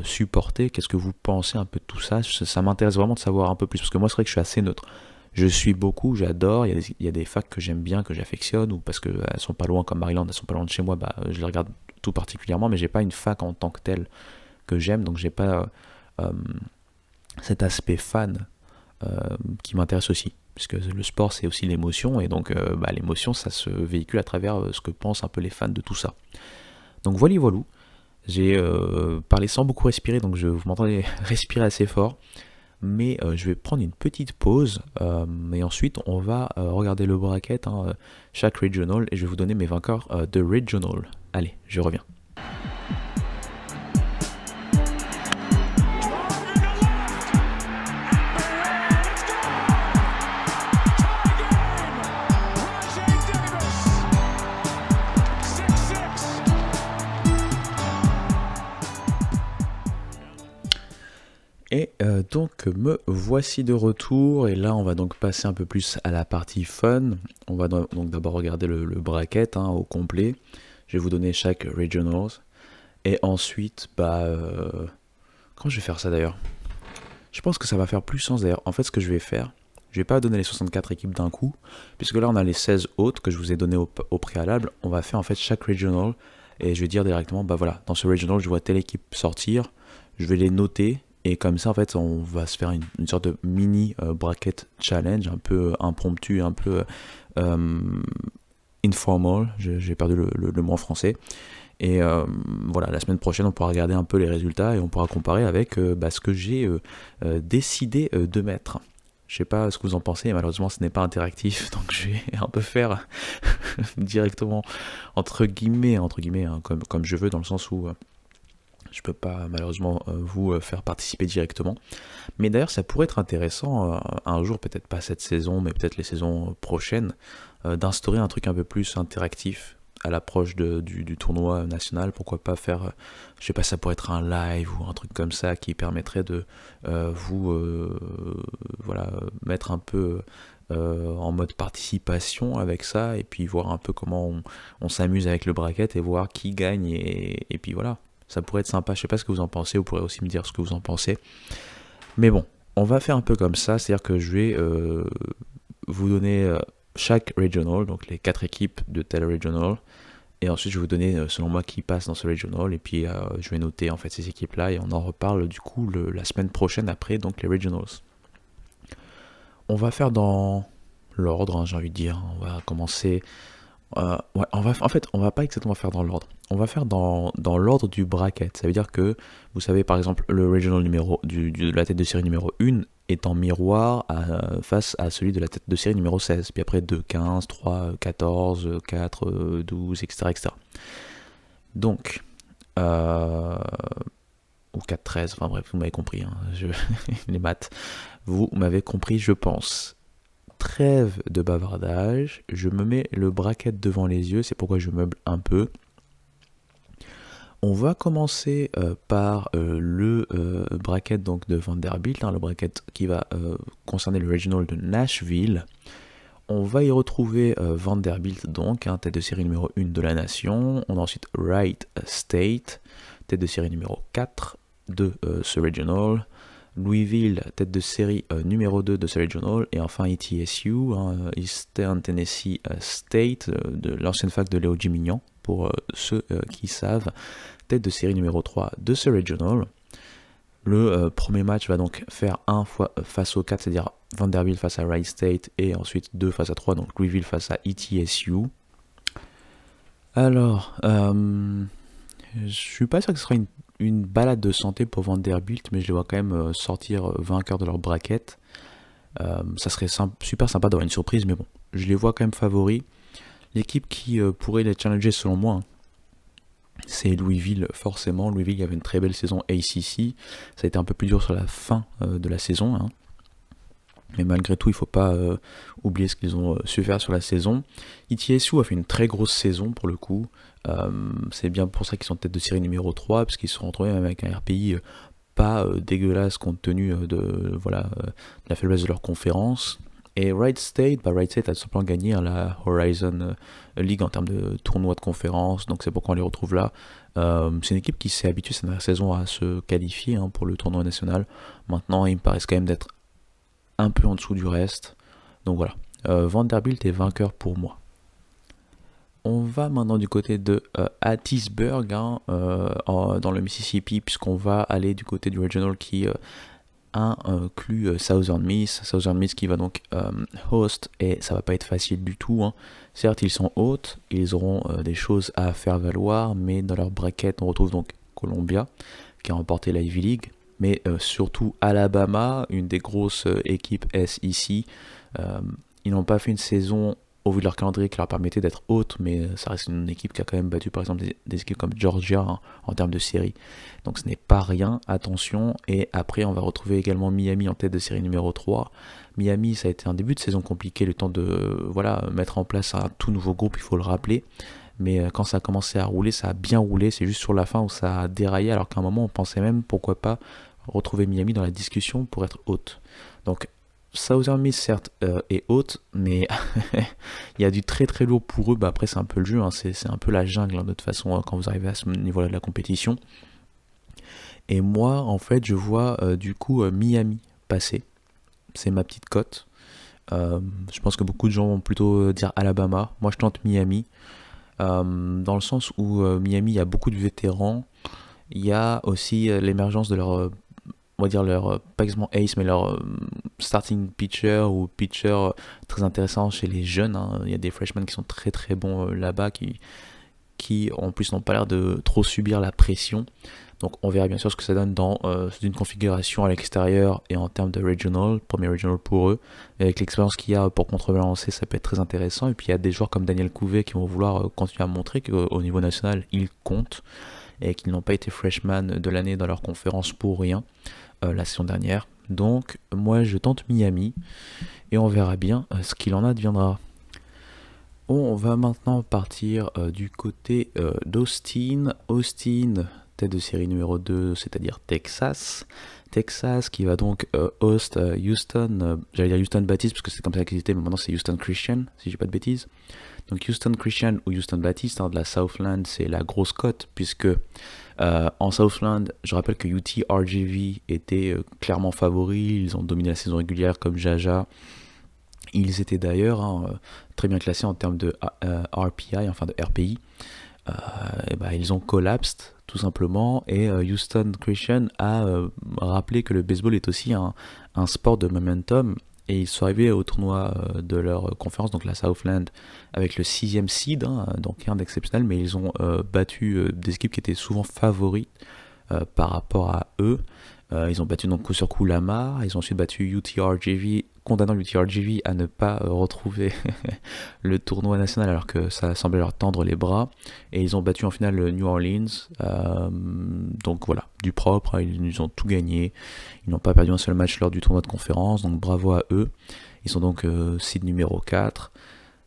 supportez, qu'est-ce que vous pensez un peu de tout ça. Ça m'intéresse vraiment de savoir un peu plus, parce que moi c'est vrai que je suis assez neutre. Je suis beaucoup, j'adore, il y a des facs que j'aime bien, que j'affectionne, ou parce qu'elles sont pas loin, comme Maryland, elles sont pas loin de chez moi, bah, je les regarde tout particulièrement, mais j'ai pas une fac en tant que telle que j'aime, donc j'ai pas cet aspect fan qui m'intéresse aussi, puisque le sport c'est aussi l'émotion, et donc bah, l'émotion ça se véhicule à travers ce que pensent un peu les fans de tout ça. Donc voilà, j'ai parlé sans beaucoup respirer, donc vous m'entendez respirer assez fort, mais je vais prendre une petite pause, et ensuite on va regarder le bracket, hein, chaque regional, et je vais vous donner mes vainqueurs de regional. Allez, je reviens. Et donc me voici de retour, et là on va donc passer un peu plus à la partie fun. On va donc d'abord regarder le bracket, hein, au complet. Je vais vous donner chaque regionals, et ensuite comment je vais faire ça d'ailleurs? Je pense que ça va faire plus sens d'ailleurs. En fait, ce que je vais faire, Je vais pas donner les 64 équipes d'un coup, puisque là on a les 16 autres que je vous ai donné au préalable. On va faire en fait chaque regional, et je vais dire directement, bah voilà, dans ce regional je vois telle équipe sortir, je vais les noter, et comme ça en fait on va se faire une sorte de mini bracket challenge, un peu impromptu, un peu informal, j'ai perdu le mot en français. Et voilà, la semaine prochaine, on pourra regarder un peu les résultats et on pourra comparer avec ce que j'ai décidé de mettre. Je sais pas ce que vous en pensez, malheureusement ce n'est pas interactif, donc je vais un peu faire directement entre guillemets hein, comme je veux, dans le sens où je peux pas malheureusement vous faire participer directement. Mais d'ailleurs ça pourrait être intéressant un jour, peut-être pas cette saison, mais peut-être les saisons prochaines, d'instaurer un truc un peu plus interactif à l'approche du tournoi national. Pourquoi pas faire, je sais pas, ça pourrait être un live ou un truc comme ça qui permettrait de voilà, mettre un peu en mode participation avec ça, et puis voir un peu comment on s'amuse avec le bracket et voir qui gagne, et puis voilà, ça pourrait être sympa. Je sais pas ce que vous en pensez, vous pourrez aussi me dire ce que vous en pensez. Mais bon, on va faire un peu comme ça, c'est-à-dire que je vais vous donner chaque regional, donc les 4 équipes de tel regional, et ensuite je vais vous donner selon moi qui passe dans ce regional, et puis je vais noter en fait ces équipes-là, et on en reparle du coup la semaine prochaine après donc les regionals. On va faire dans l'ordre, hein, j'ai envie de dire. On va commencer. Ouais, on va pas exactement faire dans l'ordre. On va faire dans l'ordre du bracket. Ça veut dire que, vous savez, par exemple, le regional numéro de la tête de série numéro 1 est en miroir face à celui de la tête de série numéro 16. Puis après 2, 15, 3, 14, 4, 12, etc. etc. Donc, ou 4, 13, enfin bref, vous m'avez compris, hein, les maths. Vous m'avez compris, je pense. Trêve de bavardage, je me mets le bracket devant les yeux, c'est pourquoi je meuble un peu. On va commencer par le bracket donc de Vanderbilt, hein, le bracket qui va concerner le regional de Nashville. On va y retrouver Vanderbilt, donc, hein, tête de série numéro 1 de la nation. On a ensuite Wright State, tête de série numéro 4 de ce regional. Louisville, tête de série numéro 2 de ce regional. Et enfin ETSU, hein, Eastern Tennessee State, de l'ancienne fac de Léo Gimignan, pour ceux qui savent, tête de série numéro 3 de ce regional. Le premier match va donc faire 1 fois face aux 4, c'est-à-dire Vanderbilt face à Wright State, et ensuite 2 face à 3, donc Louisville face à ETSU. Alors, je suis pas sûr que ce sera une balade de santé pour Vanderbilt, mais je les vois quand même sortir vainqueurs de leur bracket. Ça serait super sympa d'avoir une surprise, mais bon, je les vois quand même favoris. L'équipe qui pourrait les challenger selon moi, hein, c'est Louisville, forcément. Louisville avait une très belle saison ACC. Ça a été un peu plus dur sur la fin de la saison, hein. Mais malgré tout, il ne faut pas oublier ce qu'ils ont su faire sur la saison. ETSU a fait une très grosse saison pour le coup. C'est bien pour ça qu'ils sont tête de série numéro 3, parce qu'ils se sont retrouvés même avec un RPI pas dégueulasse compte tenu de la faiblesse de leur conférence. Et Wright State a tout simplement gagné la Horizon League en termes de tournoi de conférence, donc c'est pourquoi on les retrouve là. C'est une équipe qui s'est habituée cette dernière saison à se qualifier pour le tournoi national. Maintenant, ils me paraissent quand même d'être un peu en dessous du reste. Donc voilà, Vanderbilt est vainqueur pour moi. On va maintenant du côté de Hattiesburg, dans le Mississippi, puisqu'on va aller du côté du regional qui inclut Southern Miss. Southern Miss qui va donc host, et ça va pas être facile du tout, hein. Certes, ils sont hôtes, ils auront des choses à faire valoir, mais dans leur bracket, on retrouve donc Columbia, qui a remporté la Ivy League, mais surtout Alabama, une des grosses équipes SEC. Ils n'ont pas fait une saison au vu de leur calendrier qui leur permettait d'être haute, mais ça reste une équipe qui a quand même battu par exemple des équipes comme Georgia, hein, en termes de série. Donc ce n'est pas rien, attention. Et après on va retrouver également Miami en tête de série numéro 3. Miami, ça a été un début de saison compliqué, le temps de mettre en place un tout nouveau groupe, il faut le rappeler. Mais quand ça a commencé à rouler, ça a bien roulé. C'est juste sur la fin où ça a déraillé, alors qu'à un moment on pensait même pourquoi pas retrouver Miami dans la discussion pour être haute. Donc Southern Miss certes est haute, mais il y a du très très lourd pour eux. Après c'est un peu le jeu, hein. C'est un peu la jungle, hein, de toute façon quand vous arrivez à ce niveau-là de la compétition. Et moi en fait je vois du coup Miami passer. C'est ma petite cote. Je pense que beaucoup de gens vont plutôt dire Alabama. Moi, je tente Miami, dans le sens où Miami, il y a beaucoup de vétérans. Il y a aussi l'émergence de leur, on va dire leur, pas exactement ace, mais leur starting pitcher ou pitcher très intéressant chez les jeunes, hein. Il y a des freshmen qui sont très très bons là-bas, qui en plus n'ont pas l'air de trop subir la pression. Donc on verra bien sûr ce que ça donne dans une configuration à l'extérieur et en termes de regional, premier regional pour eux. Et avec l'expérience qu'il y a pour contrebalancer, ça peut être très intéressant. Et puis il y a des joueurs comme Daniel Couvet qui vont vouloir continuer à montrer qu'au niveau national, ils comptent et qu'ils n'ont pas été freshman de l'année dans leur conférence pour rien la saison dernière. Donc moi je tente Miami et on verra bien ce qu'il en adviendra. Bon, on va maintenant partir du côté d'Austin. Austin, tête de série numéro 2, c'est-à-dire Texas. Texas qui va donc host Houston, j'allais dire Houston Baptiste parce que c'est comme ça qu'ils étaient, mais maintenant c'est Houston Christian, si j'ai pas de bêtises. Donc Houston Christian ou Houston Baptiste, hein, de la Southland, c'est la grosse cote, puisque en Southland, je rappelle que UT-RGV était clairement favori, ils ont dominé la saison régulière comme Jaja. Ils étaient d'ailleurs très bien classés en termes de RPI, enfin de RPI. Et ben, ils ont collapsed tout simplement, et Houston Christian a rappelé que le baseball est aussi un sport de momentum, et ils sont arrivés au tournoi de leur conférence, donc la Southland, avec le 6e seed, hein, donc rien d'exceptionnel, mais ils ont battu des équipes qui étaient souvent favorites par rapport à eux. Ils ont battu donc coup sur coup Lamar, ils ont ensuite battu UTRGV, condamnant UTRGV à ne pas retrouver le tournoi national alors que ça semblait leur tendre les bras, et ils ont battu en finale New Orleans, donc voilà, du propre, ils ont tout gagné, ils n'ont pas perdu un seul match lors du tournoi de conférence, donc bravo à eux. Ils sont donc seed numéro 4.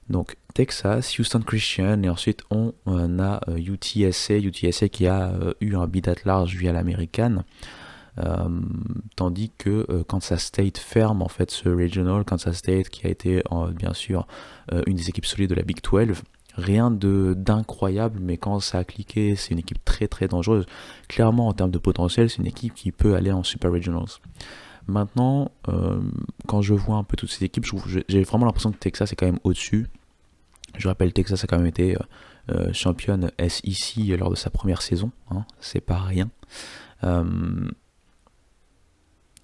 Donc Texas, Houston Christian, et ensuite on a UTSA qui a eu un bid at large via l'américaine. Tandis que Kansas State ferme en fait ce regional. Kansas State qui a été bien sûr une des équipes solides de la Big 12. Rien d'incroyable, mais quand ça a cliqué, c'est une équipe très très dangereuse. Clairement, en termes de potentiel, c'est une équipe qui peut aller en Super Regionals. Maintenant, quand je vois un peu toutes ces équipes, j'ai vraiment l'impression que Texas est quand même au-dessus. Je rappelle, Texas a quand même été championne SEC lors de sa première saison, hein, c'est pas rien.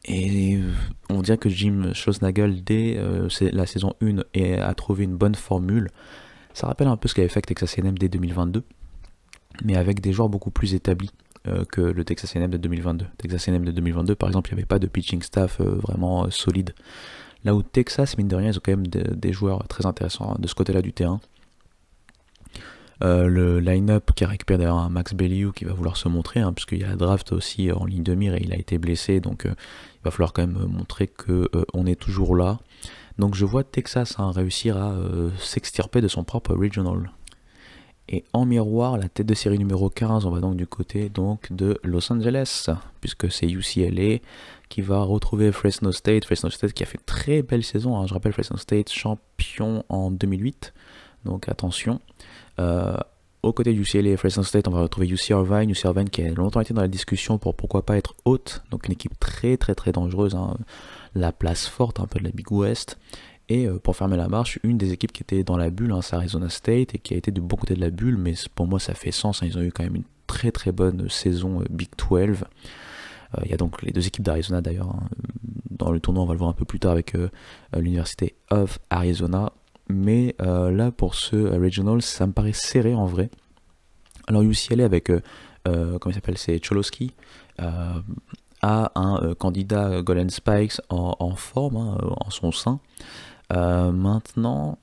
Et on dirait que Jim Schlossnagle, dès la saison 1, a trouvé une bonne formule. Ça rappelle un peu ce qu'avait fait avec Texas A&M dès 2022, mais avec des joueurs beaucoup plus établis que le Texas A&M de 2022. Texas A&M de 2022, par exemple, il n'y avait pas de pitching staff vraiment solide. Là où Texas, mine de rien, ils ont quand même des joueurs très intéressants de ce côté-là du terrain. Le line-up qui a récupéré d'ailleurs un Max Belliou qui va vouloir se montrer, hein, puisqu'il y a la draft aussi en ligne de mire et il a été blessé, donc il va falloir quand même montrer qu'on est toujours là. Donc je vois Texas réussir à s'extirper de son propre regional. Et en miroir, la tête de série numéro 15, on va donc du côté donc de Los Angeles, puisque c'est UCLA qui va retrouver Fresno State qui a fait une très belle saison, hein. Je rappelle Fresno State champion en 2008, donc attention. Aux côtés du UCLA et Fresno State, on va retrouver UC Irvine qui a longtemps été dans la discussion pour pourquoi pas être haute, donc une équipe très très très dangereuse, hein, la place forte un peu de la Big West. Et pour fermer la marche, une des équipes qui était dans la bulle, hein, c'est Arizona State, et qui a été du bon côté de la bulle, mais pour moi ça fait sens, hein, ils ont eu quand même une très très bonne saison Big 12. Il y a donc les deux équipes d'Arizona d'ailleurs, hein, dans le tournoi on va le voir un peu plus tard avec l'Université of Arizona. Mais là pour ce regional, ça me paraît serré en vrai. Alors UCLA avec comment il s'appelle, c'est Cholowski, a un candidat Golden Spikes en forme, hein, en son sein. Maintenant,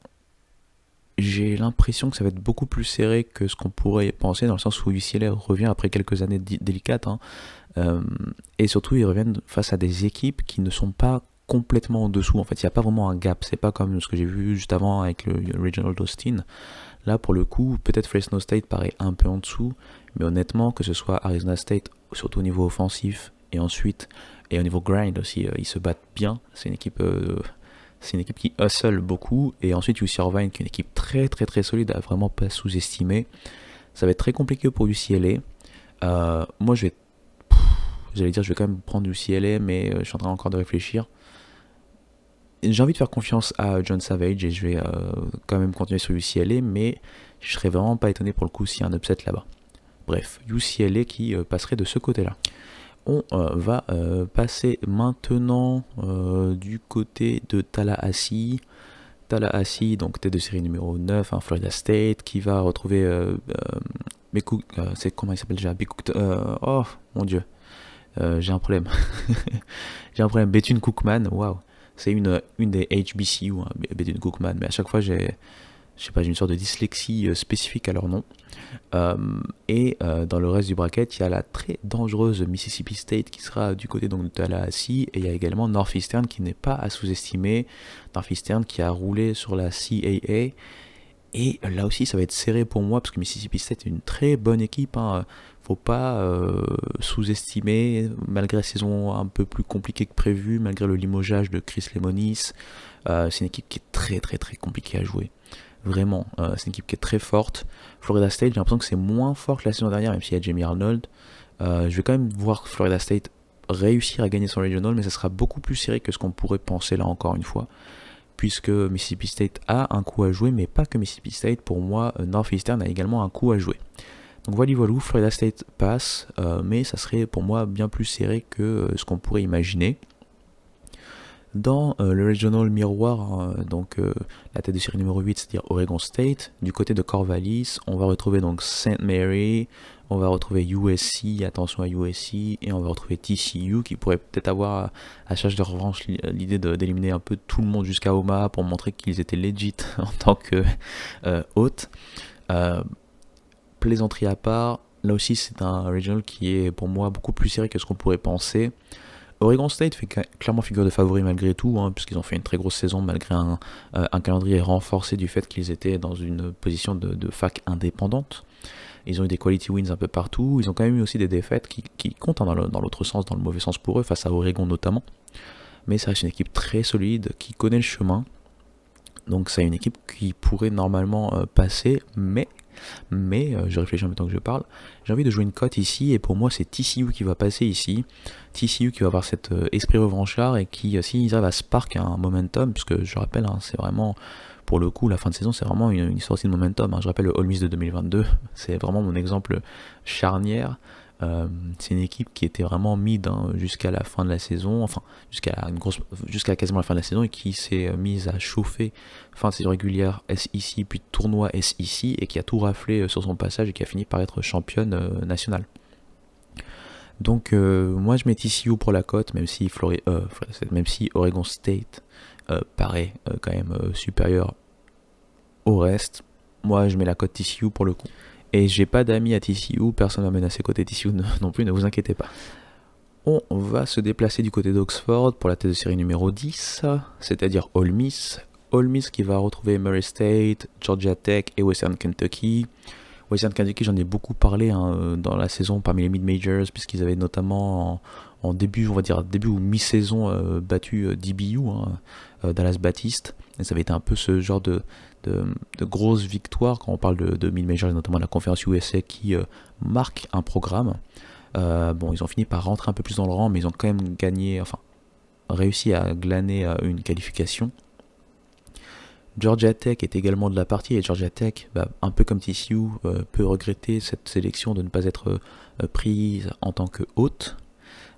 j'ai l'impression que ça va être beaucoup plus serré que ce qu'on pourrait penser, dans le sens où UCLA revient après quelques années délicates, hein, et surtout ils reviennent face à des équipes qui ne sont pas complètement en dessous. En fait, il n'y a pas vraiment un gap. C'est pas comme ce que j'ai vu juste avant avec le Regional d'Austin. Là, pour le coup, peut-être Fresno State paraît un peu en dessous, mais honnêtement, que ce soit Arizona State, surtout au niveau offensif, et ensuite, et au niveau grind aussi, ils se battent bien. C'est une équipe qui hustle beaucoup. Et ensuite, UC Irvine, qui est une équipe très très très solide, à vraiment pas sous-estimer. Ça va être très compliqué pour UCLA. Moi, je vais quand même prendre UCLA, mais je suis en train encore de réfléchir. j'ai envie de faire confiance à John Savage et je vais quand même continuer sur UCLA, mais je serais vraiment pas étonné pour le coup s'il y a un upset là-bas. Bref, UCLA qui passerait de ce côté-là. On va passer maintenant du côté de Tallahassee. Tallahassee, donc tête de série numéro 9, Florida State, qui va retrouver c'est comment il s'appelle déjà oh mon dieu, j'ai un problème. J'ai un problème. Bethune Cookman, waouh. C'est une des HBCU, hein, Bethune Cookman, mais à chaque fois j'ai une sorte de dyslexie spécifique à leur nom. Et dans le reste du bracket, il y a la très dangereuse Mississippi State qui sera du côté donc de Tallahassee, et il y a également Northeastern qui n'est pas à sous-estimer. Northeastern qui a roulé sur la CAA. Et là aussi, ça va être serré pour moi parce que Mississippi State est une très bonne équipe. Hein. Faut pas sous-estimer, malgré la saison un peu plus compliquée que prévu, malgré le limogeage de Chris Lemonis. C'est une équipe qui est très très très compliquée à jouer. Vraiment, c'est une équipe qui est très forte. Florida State, j'ai l'impression que c'est moins fort que la saison dernière, même s'il y a Jamie Arnold. Je vais quand même voir Florida State réussir à gagner son regional, mais ça sera beaucoup plus serré que ce qu'on pourrait penser là encore une fois. Puisque Mississippi State a un coup à jouer, mais pas que Mississippi State. Pour moi, Northeastern a également un coup à jouer. Donc voilà, Florida State passe, mais ça serait pour moi bien plus serré que ce qu'on pourrait imaginer. Dans le Regional Miroir, donc la tête de série numéro 8, c'est-à-dire Oregon State, du côté de Corvallis, on va retrouver donc St. Mary, on va retrouver USC, attention à USC, et on va retrouver TCU qui pourrait peut-être avoir à charge de revanche l'idée d'éliminer un peu tout le monde jusqu'à Omaha pour montrer qu'ils étaient legit en tant que hôtes. Plaisanterie à part, là aussi c'est un regional qui est pour moi beaucoup plus serré que ce qu'on pourrait penser. Oregon State fait clairement figure de favori malgré tout, hein, puisqu'ils ont fait une très grosse saison malgré un calendrier renforcé du fait qu'ils étaient dans une position de fac indépendante. Ils ont eu des quality wins un peu partout, ils ont quand même eu aussi des défaites qui comptent hein, dans l'autre sens, dans le mauvais sens pour eux, face à Oregon notamment. Mais ça reste une équipe très solide, qui connaît le chemin. Donc c'est une équipe qui pourrait normalement passer, mais je réfléchis en même temps que je parle, j'ai envie de jouer une cote ici, et pour moi c'est TCU qui va passer ici, TCU qui va avoir cet esprit revanchard, et qui, s'ils arrivent à spark un momentum, puisque je rappelle, hein, c'est vraiment, pour le coup, la fin de saison, c'est vraiment une histoire aussi de momentum, hein. Je rappelle le Ole Miss de 2022, c'est vraiment mon exemple charnière. C'est une équipe qui était vraiment mid jusqu'à la fin de la saison, enfin jusqu'à quasiment la fin de la saison, et qui s'est mise à chauffer fin de saison régulière SEC puis tournoi SEC, et qui a tout raflé sur son passage et qui a fini par être championne nationale. Donc moi je mets TCU pour la cote, même si Oregon State paraît quand même supérieur au reste. Moi je mets la cote TCU pour le coup. Et j'ai pas d'amis à TCU, personne ne m'amène à ses côtés TCU non plus, ne vous inquiétez pas. On va se déplacer du côté d'Oxford pour la tête de série numéro 10, c'est-à-dire Ole Miss. Ole Miss qui va retrouver Murray State, Georgia Tech et Western Kentucky. Western Kentucky, j'en ai beaucoup parlé dans la saison parmi les mid-majors, puisqu'ils avaient notamment en début, on va dire début ou mi-saison battu DBU, Dallas Baptiste. Et ça avait été un peu ce genre de grosses victoires quand on parle de mid-majors, notamment la conférence USA qui marque un programme. Ils ont fini par rentrer un peu plus dans le rang, mais ils ont quand même réussi à glaner une qualification. Georgia Tech est également de la partie, et Georgia Tech, un peu comme TCU, peut regretter cette sélection de ne pas être prise en tant que hôte.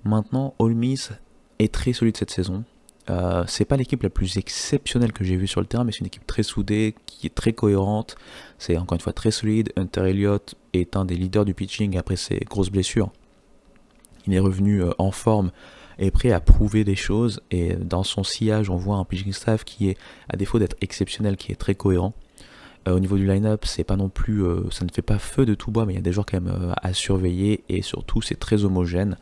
Maintenant, Ole Miss est très solide cette saison. C'est pas l'équipe la plus exceptionnelle que j'ai vue sur le terrain, mais c'est une équipe très soudée, qui est très cohérente. C'est encore une fois très solide. Hunter Elliott est un des leaders du pitching après ses grosses blessures. Il est revenu en forme et prêt à prouver des choses, et dans son sillage on voit un pitching staff qui est, à défaut d'être exceptionnel, qui est très cohérent. Au niveau du line-up, c'est pas non plus, ça ne fait pas feu de tout bois, mais il y a des joueurs quand même à surveiller, et surtout c'est très homogène.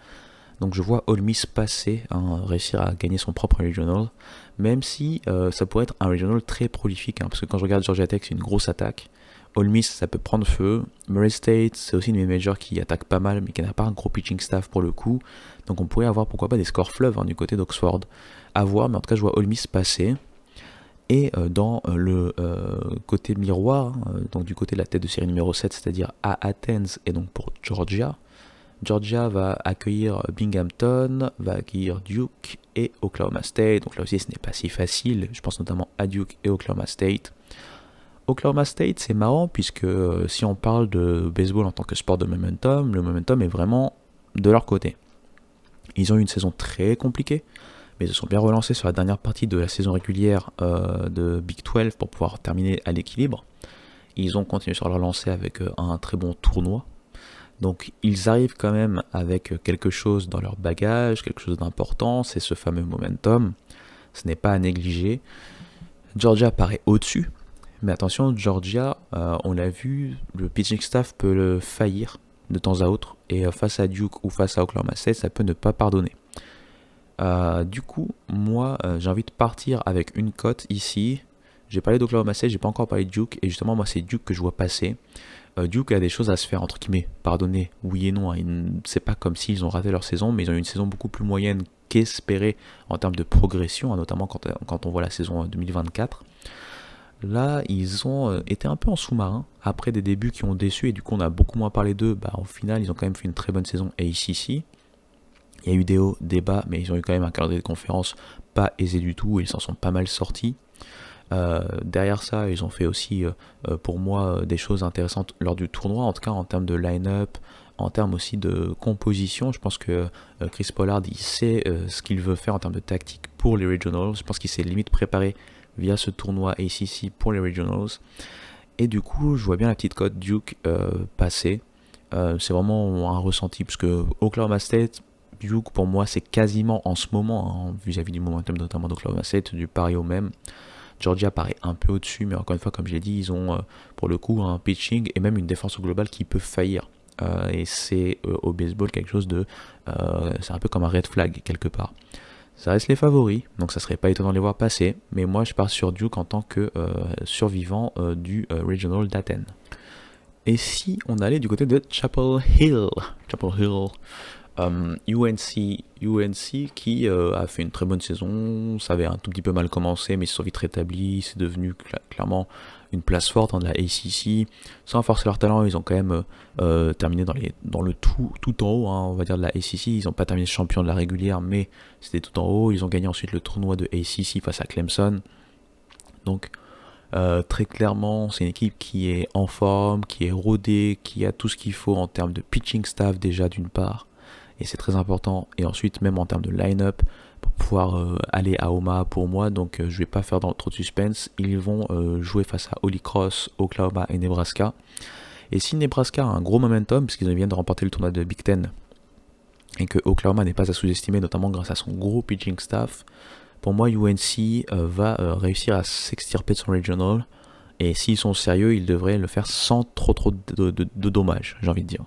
Donc je vois Ole Miss passer, réussir à gagner son propre regional, même si ça pourrait être un regional très prolifique, parce que quand je regarde Georgia Tech, c'est une grosse attaque. Ole Miss, ça peut prendre feu. Murray State, c'est aussi une major qui attaque pas mal, mais qui n'a pas un gros pitching staff pour le coup. Donc on pourrait avoir pourquoi pas des scores fleuves du côté d'Oxford. À voir, mais en tout cas je vois Ole Miss passer. Et dans le côté miroir, donc du côté de la tête de série numéro 7, c'est-à-dire à Athens, et donc pour Georgia, Georgia va accueillir Binghamton, va accueillir Duke et Oklahoma State. Donc là aussi, ce n'est pas si facile. Je pense notamment à Duke et Oklahoma State. Oklahoma State, c'est marrant puisque si on parle de baseball en tant que sport de momentum, le momentum est vraiment de leur côté. Ils ont eu une saison très compliquée, mais ils se sont bien relancés sur la dernière partie de la saison régulière de Big 12 pour pouvoir terminer à l'équilibre. Ils ont continué sur leur lancée avec un très bon tournoi. Donc ils arrivent quand même avec quelque chose dans leur bagage, quelque chose d'important, c'est ce fameux momentum. Ce n'est pas à négliger. Georgia paraît au-dessus, mais attention, Georgia, on l'a vu, le pitching staff peut le faillir de temps à autre, et face à Duke ou face à Oklahoma State, ça peut ne pas pardonner. Du coup, moi, j'ai envie de partir avec une cote ici. J'ai parlé d'Oklahoma State, j'ai pas encore parlé de Duke, et justement, moi, c'est Duke que je vois passer. Duke a des choses à se faire, entre guillemets, pardonnez, oui et non, c'est pas comme s'ils ont raté leur saison, mais ils ont eu une saison beaucoup plus moyenne qu'espérée en termes de progression, notamment quand on voit la saison 2024. Là, ils ont été un peu en sous-marin, après des débuts qui ont déçu, et du coup on a beaucoup moins parlé d'eux. Au final, ils ont quand même fait une très bonne saison ACC. Il y a eu des hauts, des bas, mais ils ont eu quand même un calendrier de conférence pas aisé du tout, et ils s'en sont pas mal sortis. Derrière ça, ils ont fait aussi, pour moi, des choses intéressantes lors du tournoi, en tout cas en termes de line-up, en termes aussi de composition. Je pense que Chris Pollard, il sait ce qu'il veut faire en termes de tactique pour les Regionals. Je pense qu'il s'est limite préparé via ce tournoi ACC pour les Regionals. Et du coup, je vois bien la petite cote Duke passer. C'est vraiment un ressenti, puisque Oklahoma State, Duke, pour moi, c'est quasiment en ce moment, hein, vis-à-vis du momentum notamment d'Oklahoma State, du pari au même. Georgia paraît un peu au-dessus, mais encore une fois, comme je l'ai dit, ils ont pour le coup un pitching et même une défense au global qui peut faillir. Et c'est au baseball quelque chose de... c'est un peu comme un red flag quelque part. Ça reste les favoris, donc ça serait pas étonnant de les voir passer, mais moi je pars sur Duke en tant que survivant du Regional d'Athènes. Et si on allait du côté de Chapel Hill, UNC qui a fait une très bonne saison, ça avait un tout petit peu mal commencé, mais ils se sont vite rétablis, c'est devenu clairement une place forte de la ACC. Sans forcer leur talent, ils ont quand même terminé dans le tout en haut, hein, on va dire, de la ACC. Ils n'ont pas terminé champion de la régulière, mais c'était tout en haut. Ils ont gagné ensuite le tournoi de ACC face à Clemson. Donc très clairement, c'est une équipe qui est en forme, qui est rodée, qui a tout ce qu'il faut en termes de pitching staff déjà d'une part, et c'est très important, et ensuite même en termes de line-up pour pouvoir aller à Omaha pour moi. Donc je vais pas faire trop de suspense. Ils vont jouer face à Holy Cross, Oklahoma et Nebraska. Et si Nebraska a un gros momentum, puisqu'ils viennent de remporter le tournoi de Big Ten, et que Oklahoma n'est pas à sous-estimer, notamment grâce à son gros pitching staff, pour moi UNC va réussir à s'extirper de son regional, et s'ils sont sérieux, ils devraient le faire sans trop de dommages, j'ai envie de dire.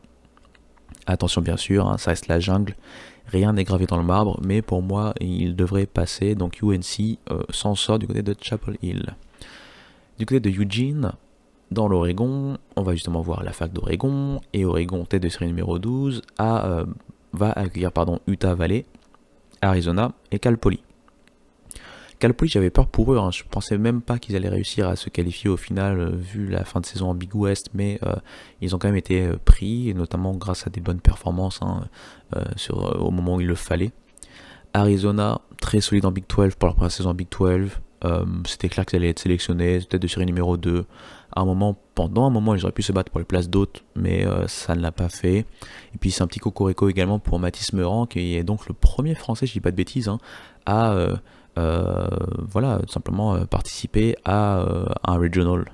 Attention bien sûr, hein, ça reste la jungle, rien n'est gravé dans le marbre, mais pour moi ils devraient passer. Donc UNC s'en sort du côté de Chapel Hill. Du côté de Eugene, dans l'Oregon, on va justement voir la fac d'Oregon, et Oregon, tête de série numéro 12, va accueillir Utah Valley, Arizona et Cal Poly. Cal Poly, j'avais peur pour eux, hein. Je pensais même pas qu'ils allaient réussir à se qualifier au final, vu la fin de saison en Big West, mais ils ont quand même été pris, et notamment grâce à des bonnes performances, hein, au moment où il le fallait. Arizona, très solide en Big 12 pour leur première saison en Big 12. C'était clair qu'ils allaient être sélectionnés, tête de série numéro 2. Pendant un moment, ils auraient pu se battre pour les places d'hôtes, mais ça ne l'a pas fait. Et puis c'est un petit cocorico également pour Mathis Meurant, qui est donc le premier français, je dis pas de bêtises, hein, à tout simplement participer à un regional,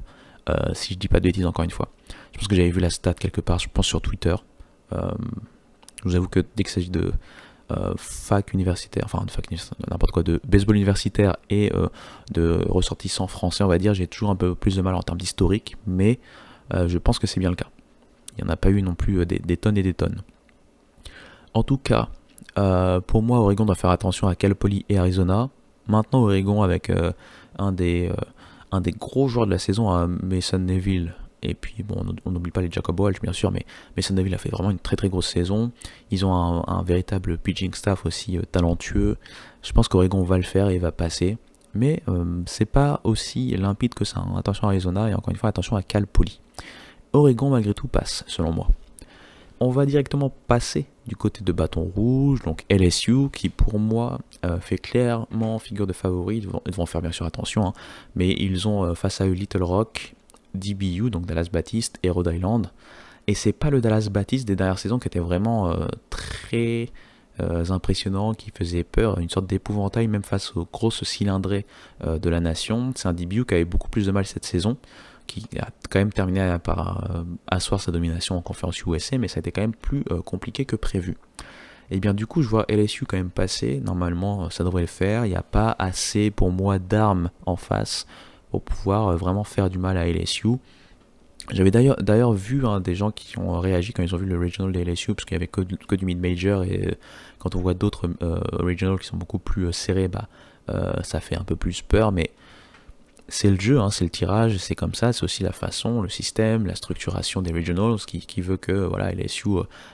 si je dis pas de bêtises encore une fois. Je pense que j'avais vu la stat quelque part, je pense sur Twitter. Je vous avoue que dès qu'il s'agit de fac universitaire, n'importe quoi, de baseball universitaire et de ressortissants français, on va dire, j'ai toujours un peu plus de mal en termes d'historique, mais je pense que c'est bien le cas. Il n'y en a pas eu non plus des tonnes et des tonnes. En tout cas, pour moi, Oregon doit faire attention à Cal Poly et Arizona. Maintenant, Oregon avec un des gros joueurs de la saison, à Mason Neville. Et puis bon, on n'oublie pas les Jacob Walsh bien sûr, mais Mason Neville a fait vraiment une très très grosse saison. Ils ont un véritable pitching staff aussi talentueux. Je pense qu'Oregon va le faire et va passer. Mais c'est pas aussi limpide que ça, hein. Attention à Arizona et encore une fois attention à Cal Poly. Oregon malgré tout passe selon moi. On va directement passer du côté de Bâton Rouge, donc LSU, qui pour moi fait clairement figure de favori. Ils devront faire bien sûr attention, hein, mais ils ont face à eux Little Rock, DBU, donc Dallas Baptiste, et Rhode Island. Et c'est pas le Dallas Baptiste des dernières saisons qui était vraiment très impressionnant, qui faisait peur, une sorte d'épouvantail même face aux grosses cylindrées de la nation. C'est un DBU qui avait beaucoup plus de mal cette saison, qui a quand même terminé par asseoir sa domination en conférence USA, mais ça a été quand même plus compliqué que prévu. Et bien du coup je vois LSU quand même passer, normalement ça devrait le faire, il n'y a pas assez pour moi d'armes en face pour pouvoir vraiment faire du mal à LSU. J'avais d'ailleurs vu des gens qui ont réagi quand ils ont vu le regional de LSU, parce qu'il n'y avait que du mid-major, et quand on voit d'autres regionals qui sont beaucoup plus serrés, ça fait un peu plus peur, mais c'est le jeu, hein, c'est le tirage, c'est comme ça, c'est aussi la façon, le système, la structuration des regionals qui veut que voilà, LSU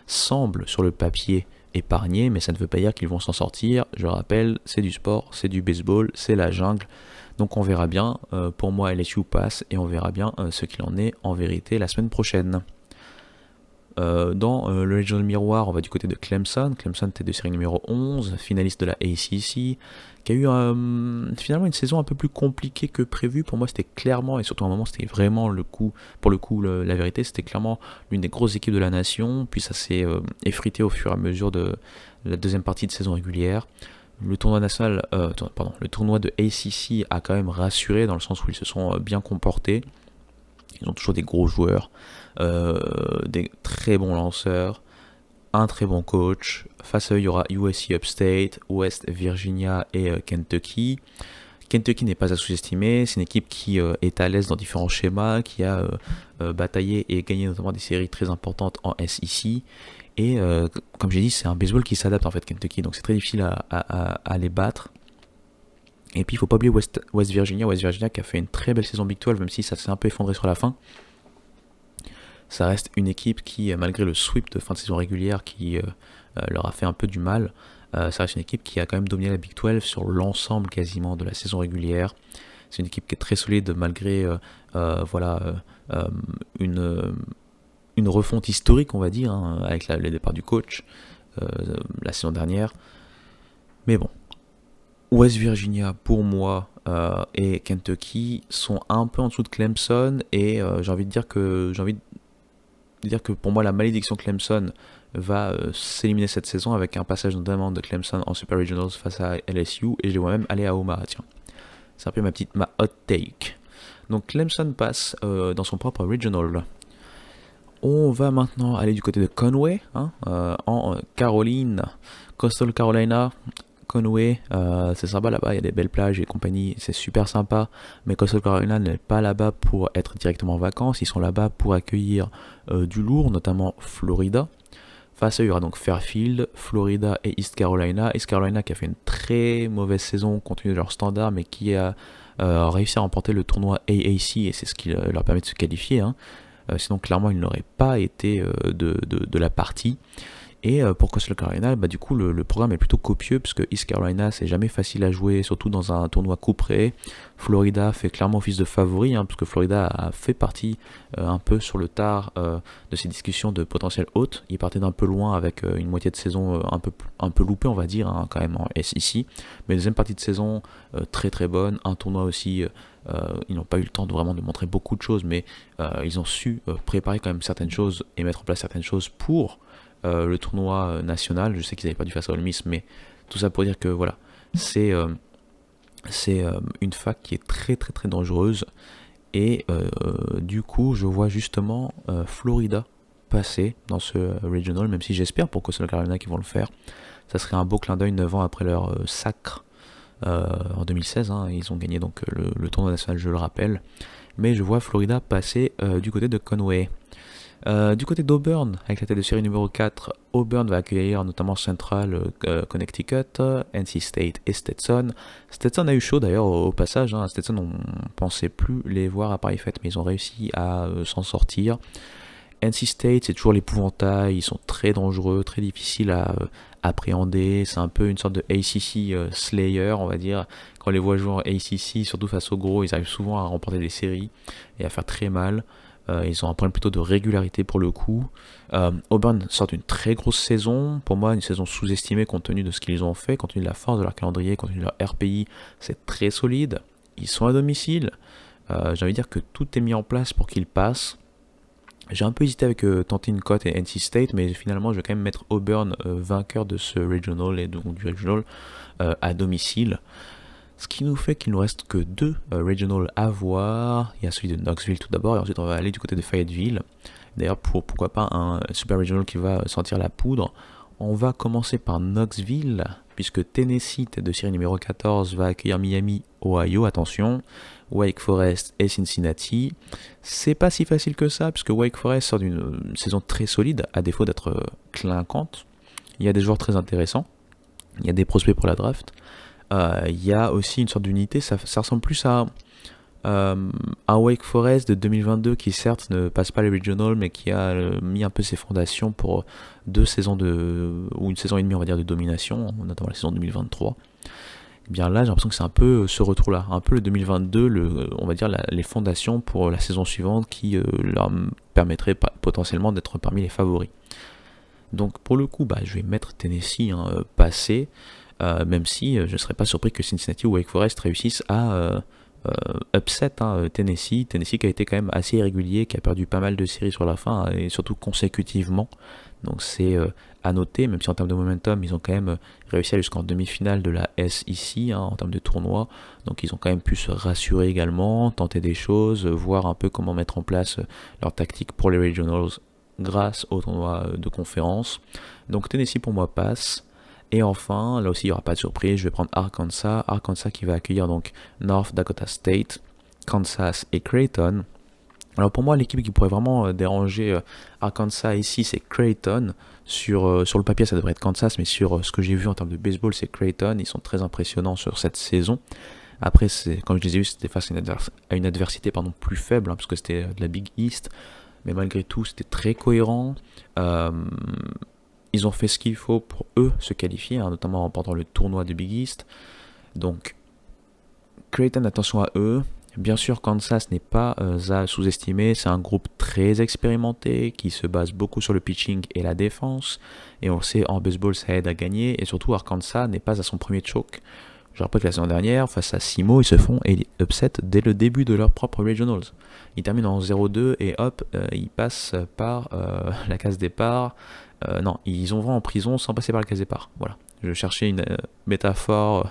semble sur le papier épargné, mais ça ne veut pas dire qu'ils vont s'en sortir. Je rappelle, c'est du sport, c'est du baseball, c'est la jungle. Donc on verra bien, pour moi LSU passe et on verra bien ce qu'il en est en vérité la semaine prochaine. Dans le Regional Miroir, on va du côté de Clemson. Clemson était de série numéro 11, finaliste de la ACC, qui a eu finalement une saison un peu plus compliquée que prévu. Pour moi, c'était clairement, et surtout à un moment, c'était vraiment la vérité, c'était clairement l'une des grosses équipes de la nation. Puis ça s'est effrité au fur et à mesure de la deuxième partie de saison régulière. Le tournoi le tournoi de ACC a quand même rassuré dans le sens où ils se sont bien comportés. Ils ont toujours des gros joueurs, des très bons lanceurs, un très bon coach. Face à eux, il y aura USC Upstate, West Virginia et Kentucky. Kentucky n'est pas à sous-estimer, c'est une équipe qui est à l'aise dans différents schémas, qui a bataillé et gagné notamment des séries très importantes en SEC. Et comme j'ai dit, c'est un baseball qui s'adapte en fait, Kentucky, donc c'est très difficile à les battre. Et puis il ne faut pas oublier West Virginia qui a fait une très belle saison Big 12, même si ça s'est un peu effondré sur la fin. Ça reste une équipe qui, malgré le sweep de fin de saison régulière qui leur a fait un peu du mal, ça reste une équipe qui a quand même dominé la Big 12 sur l'ensemble quasiment de la saison régulière. C'est une équipe qui est très solide malgré une refonte historique, on va dire, hein, avec le départ du coach la saison dernière. Mais bon, West Virginia, pour moi, et Kentucky sont un peu en dessous de Clemson, et j'ai envie de dire que pour moi, la malédiction Clemson va s'éliminer cette saison avec un passage notamment de Clemson en Super Regionals face à LSU, et je les vois même aller à Omaha, tiens. C'est un peu ma hot take. Donc Clemson passe dans son propre Regional. On va maintenant aller du côté de Conway, en Caroline, Coastal Carolina. Conway, c'est sympa là-bas, il y a des belles plages et compagnie, c'est super sympa, mais Coastal Carolina n'est pas là-bas pour être directement en vacances, ils sont là-bas pour accueillir du lourd, notamment Florida. Face à eux, il y aura donc Fairfield, Florida et East Carolina. East Carolina qui a fait une très mauvaise saison compte tenu de leur standard, mais qui a réussi à remporter le tournoi AAC, et c'est ce qui leur permet de se qualifier, hein. Sinon clairement ils n'auraient pas été de la partie. Et pour Coastal Carolina, du coup le programme est plutôt copieux, parce que East Carolina c'est jamais facile à jouer, surtout dans un tournoi couperé. Florida fait clairement office de favori, parce que Florida a fait partie un peu sur le tard de ces discussions de potentiel hôte. Ils partaient d'un peu loin avec une moitié de saison un peu loupée, on va dire, quand même en SEC. Mais deuxième partie de saison très très bonne, un tournoi aussi. Ils n'ont pas eu le temps de montrer beaucoup de choses, mais ils ont su préparer quand même certaines choses et mettre en place certaines choses pour le tournoi national. Je sais qu'ils n'avaient pas dû faire ça Ole Miss, mais tout ça pour dire que voilà, c'est une fac qui est très très très dangereuse, et du coup je vois justement Florida passer dans ce regional, même si j'espère pour Coastal Carolina qu'ils vont le faire. Ça serait un beau clin d'œil 9 ans après leur sacre en 2016, ils ont gagné donc le tournoi national, je le rappelle. Mais je vois Florida passer du côté de Conway. Du côté d'Auburn, avec la tête de série numéro 4, Auburn va accueillir notamment Central Connecticut, NC State et Stetson. Stetson a eu chaud d'ailleurs au passage, Stetson on pensait plus les voir à Paris Fête, mais ils ont réussi à s'en sortir. NC State c'est toujours l'épouvantail, ils sont très dangereux, très difficiles à appréhender, c'est un peu une sorte de ACC Slayer, on va dire. Quand on les voit jouer en ACC, surtout face aux gros, ils arrivent souvent à remporter des séries et à faire très mal. Ils ont un problème plutôt de régularité pour le coup. Auburn sort d'une très grosse saison. Pour moi, une saison sous-estimée compte tenu de ce qu'ils ont fait, compte tenu de la force de leur calendrier, compte tenu de leur RPI. C'est très solide. Ils sont à domicile. J'ai envie de dire que tout est mis en place pour qu'ils passent. J'ai un peu hésité avec Tantin et NC State, mais finalement je vais quand même mettre Auburn vainqueur de ce regional et donc du regional à domicile. Ce qui nous fait qu'il nous reste que deux regionals à voir. Il y a celui de Knoxville tout d'abord, et ensuite on va aller du côté de Fayetteville. D'ailleurs, pourquoi pas un super regional qui va sentir la poudre. On va commencer par Knoxville, puisque Tennessee, tête de série numéro 14, va accueillir Miami, Ohio, attention. Wake Forest et Cincinnati. C'est pas si facile que ça, puisque Wake Forest sort d'une saison très solide, à défaut d'être clinquante. Il y a des joueurs très intéressants, il y a des prospects pour la draft. Il y a aussi une sorte d'unité, ça ressemble plus à Wake Forest de 2022 qui certes ne passe pas les regionals mais qui a mis un peu ses fondations pour deux saisons ou une saison et demie on va dire de domination, notamment la saison 2023. Et bien là j'ai l'impression que c'est un peu ce retour là, un peu le 2022, on va dire les fondations pour la saison suivante qui leur permettrait potentiellement d'être parmi les favoris. Donc pour le coup je vais mettre Tennessee passé, même si je ne serais pas surpris que Cincinnati ou Wake Forest réussissent à upset Tennessee qui a été quand même assez irrégulier, qui a perdu pas mal de séries sur la fin et surtout consécutivement, donc c'est à noter, même si en termes de momentum ils ont quand même réussi à aller jusqu'en demi-finale de la SEC en termes de tournoi, donc ils ont quand même pu se rassurer également, tenter des choses, voir un peu comment mettre en place leur tactique pour les regionals grâce au tournoi de conférence. Donc Tennessee pour moi passe. Et enfin, là aussi il n'y aura pas de surprise, je vais prendre Arkansas qui va accueillir donc North Dakota State, Kansas et Creighton. Alors pour moi l'équipe qui pourrait vraiment déranger Arkansas ici c'est Creighton, sur le papier ça devrait être Kansas, mais sur ce que j'ai vu en termes de baseball c'est Creighton, ils sont très impressionnants sur cette saison. Après comme je les ai vus c'était face à une adversité plus faible, parce que c'était de la Big East, mais malgré tout c'était très cohérent. Ils ont fait ce qu'il faut pour eux se qualifier, notamment en remportant le tournoi de Big East. Donc, Creighton, attention à eux. Bien sûr, Kansas n'est pas à sous-estimer. C'est un groupe très expérimenté qui se base beaucoup sur le pitching et la défense. Et on le sait, en baseball, ça aide à gagner. Et surtout, Arkansas n'est pas à son premier choke. Je rappelle que la saison dernière, face à SIMO, ils se font upset dès le début de leur propre regionals. Ils terminent en 0-2 et hop, ils passent par la case départ. Non, ils ont vraiment en prison sans passer par la case départ. Voilà. Je cherchais une métaphore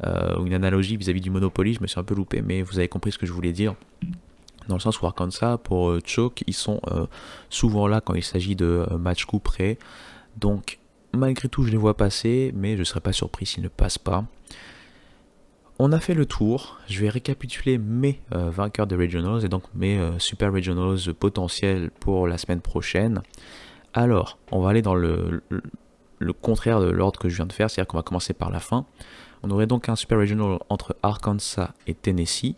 ou une analogie vis-à-vis du Monopoly, je me suis un peu loupé, mais vous avez compris ce que je voulais dire. Dans le sens où Arkansas, pour choke, ils sont souvent là quand il s'agit de match coup près. Donc, malgré tout, je les vois passer, mais je ne serais pas surpris s'ils ne passent pas. On a fait le tour, je vais récapituler mes vainqueurs de Regionals et donc mes Super Regionals potentiels pour la semaine prochaine. Alors, on va aller dans le contraire de l'ordre que je viens de faire, c'est-à-dire qu'on va commencer par la fin. On aurait donc un Super Regional entre Arkansas et Tennessee,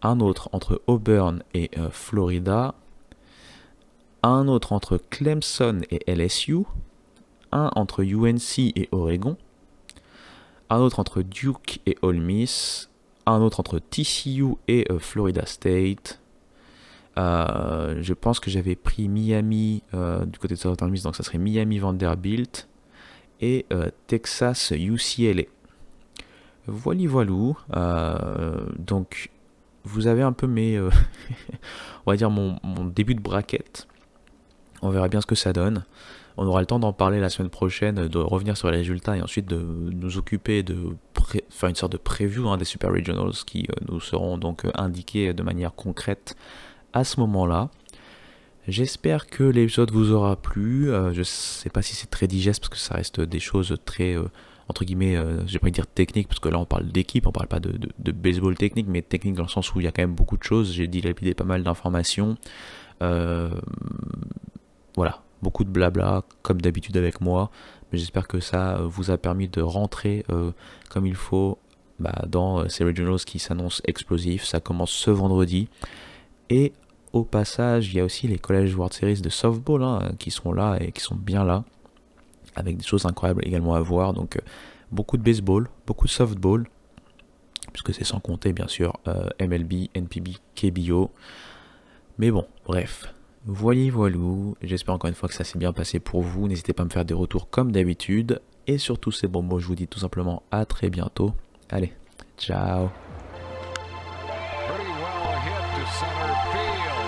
un autre entre Auburn et Florida, un autre entre Clemson et LSU, un entre UNC et Oregon, un autre entre Duke et Ole Miss, un autre entre TCU et Florida State. Je pense que j'avais pris Miami du côté de Southern Miss, donc ça serait Miami Vanderbilt et Texas UCLA. Voilou. Donc vous avez un peu on va dire mon début de bracket. On verra bien ce que ça donne. On aura le temps d'en parler la semaine prochaine, de revenir sur les résultats et ensuite de nous occuper de faire une sorte de preview des Super Regionals qui nous seront donc indiqués de manière concrète à ce moment-là. J'espère que l'épisode vous aura plu. Je sais pas si c'est très digeste parce que ça reste des choses très entre guillemets, je vais pas dire technique parce que là on parle d'équipe, on parle pas de baseball technique, mais technique dans le sens où il y a quand même beaucoup de choses. J'ai dilapidé pas mal d'informations. Voilà, beaucoup de blabla comme d'habitude avec moi, mais j'espère que ça vous a permis de rentrer comme il faut dans ces regionals qui s'annoncent explosifs. Ça commence ce vendredi et au passage, il y a aussi les College World Series de softball qui sont là et qui sont bien là, avec des choses incroyables également à voir. Donc beaucoup de baseball, beaucoup de softball, puisque c'est sans compter bien sûr MLB, NPB, KBO. Mais bon, bref. Voilou, j'espère encore une fois que ça s'est bien passé pour vous. N'hésitez pas à me faire des retours comme d'habitude. Et surtout ces bons mots, je vous dis tout simplement à très bientôt. Allez, ciao. Pretty well hit to center field.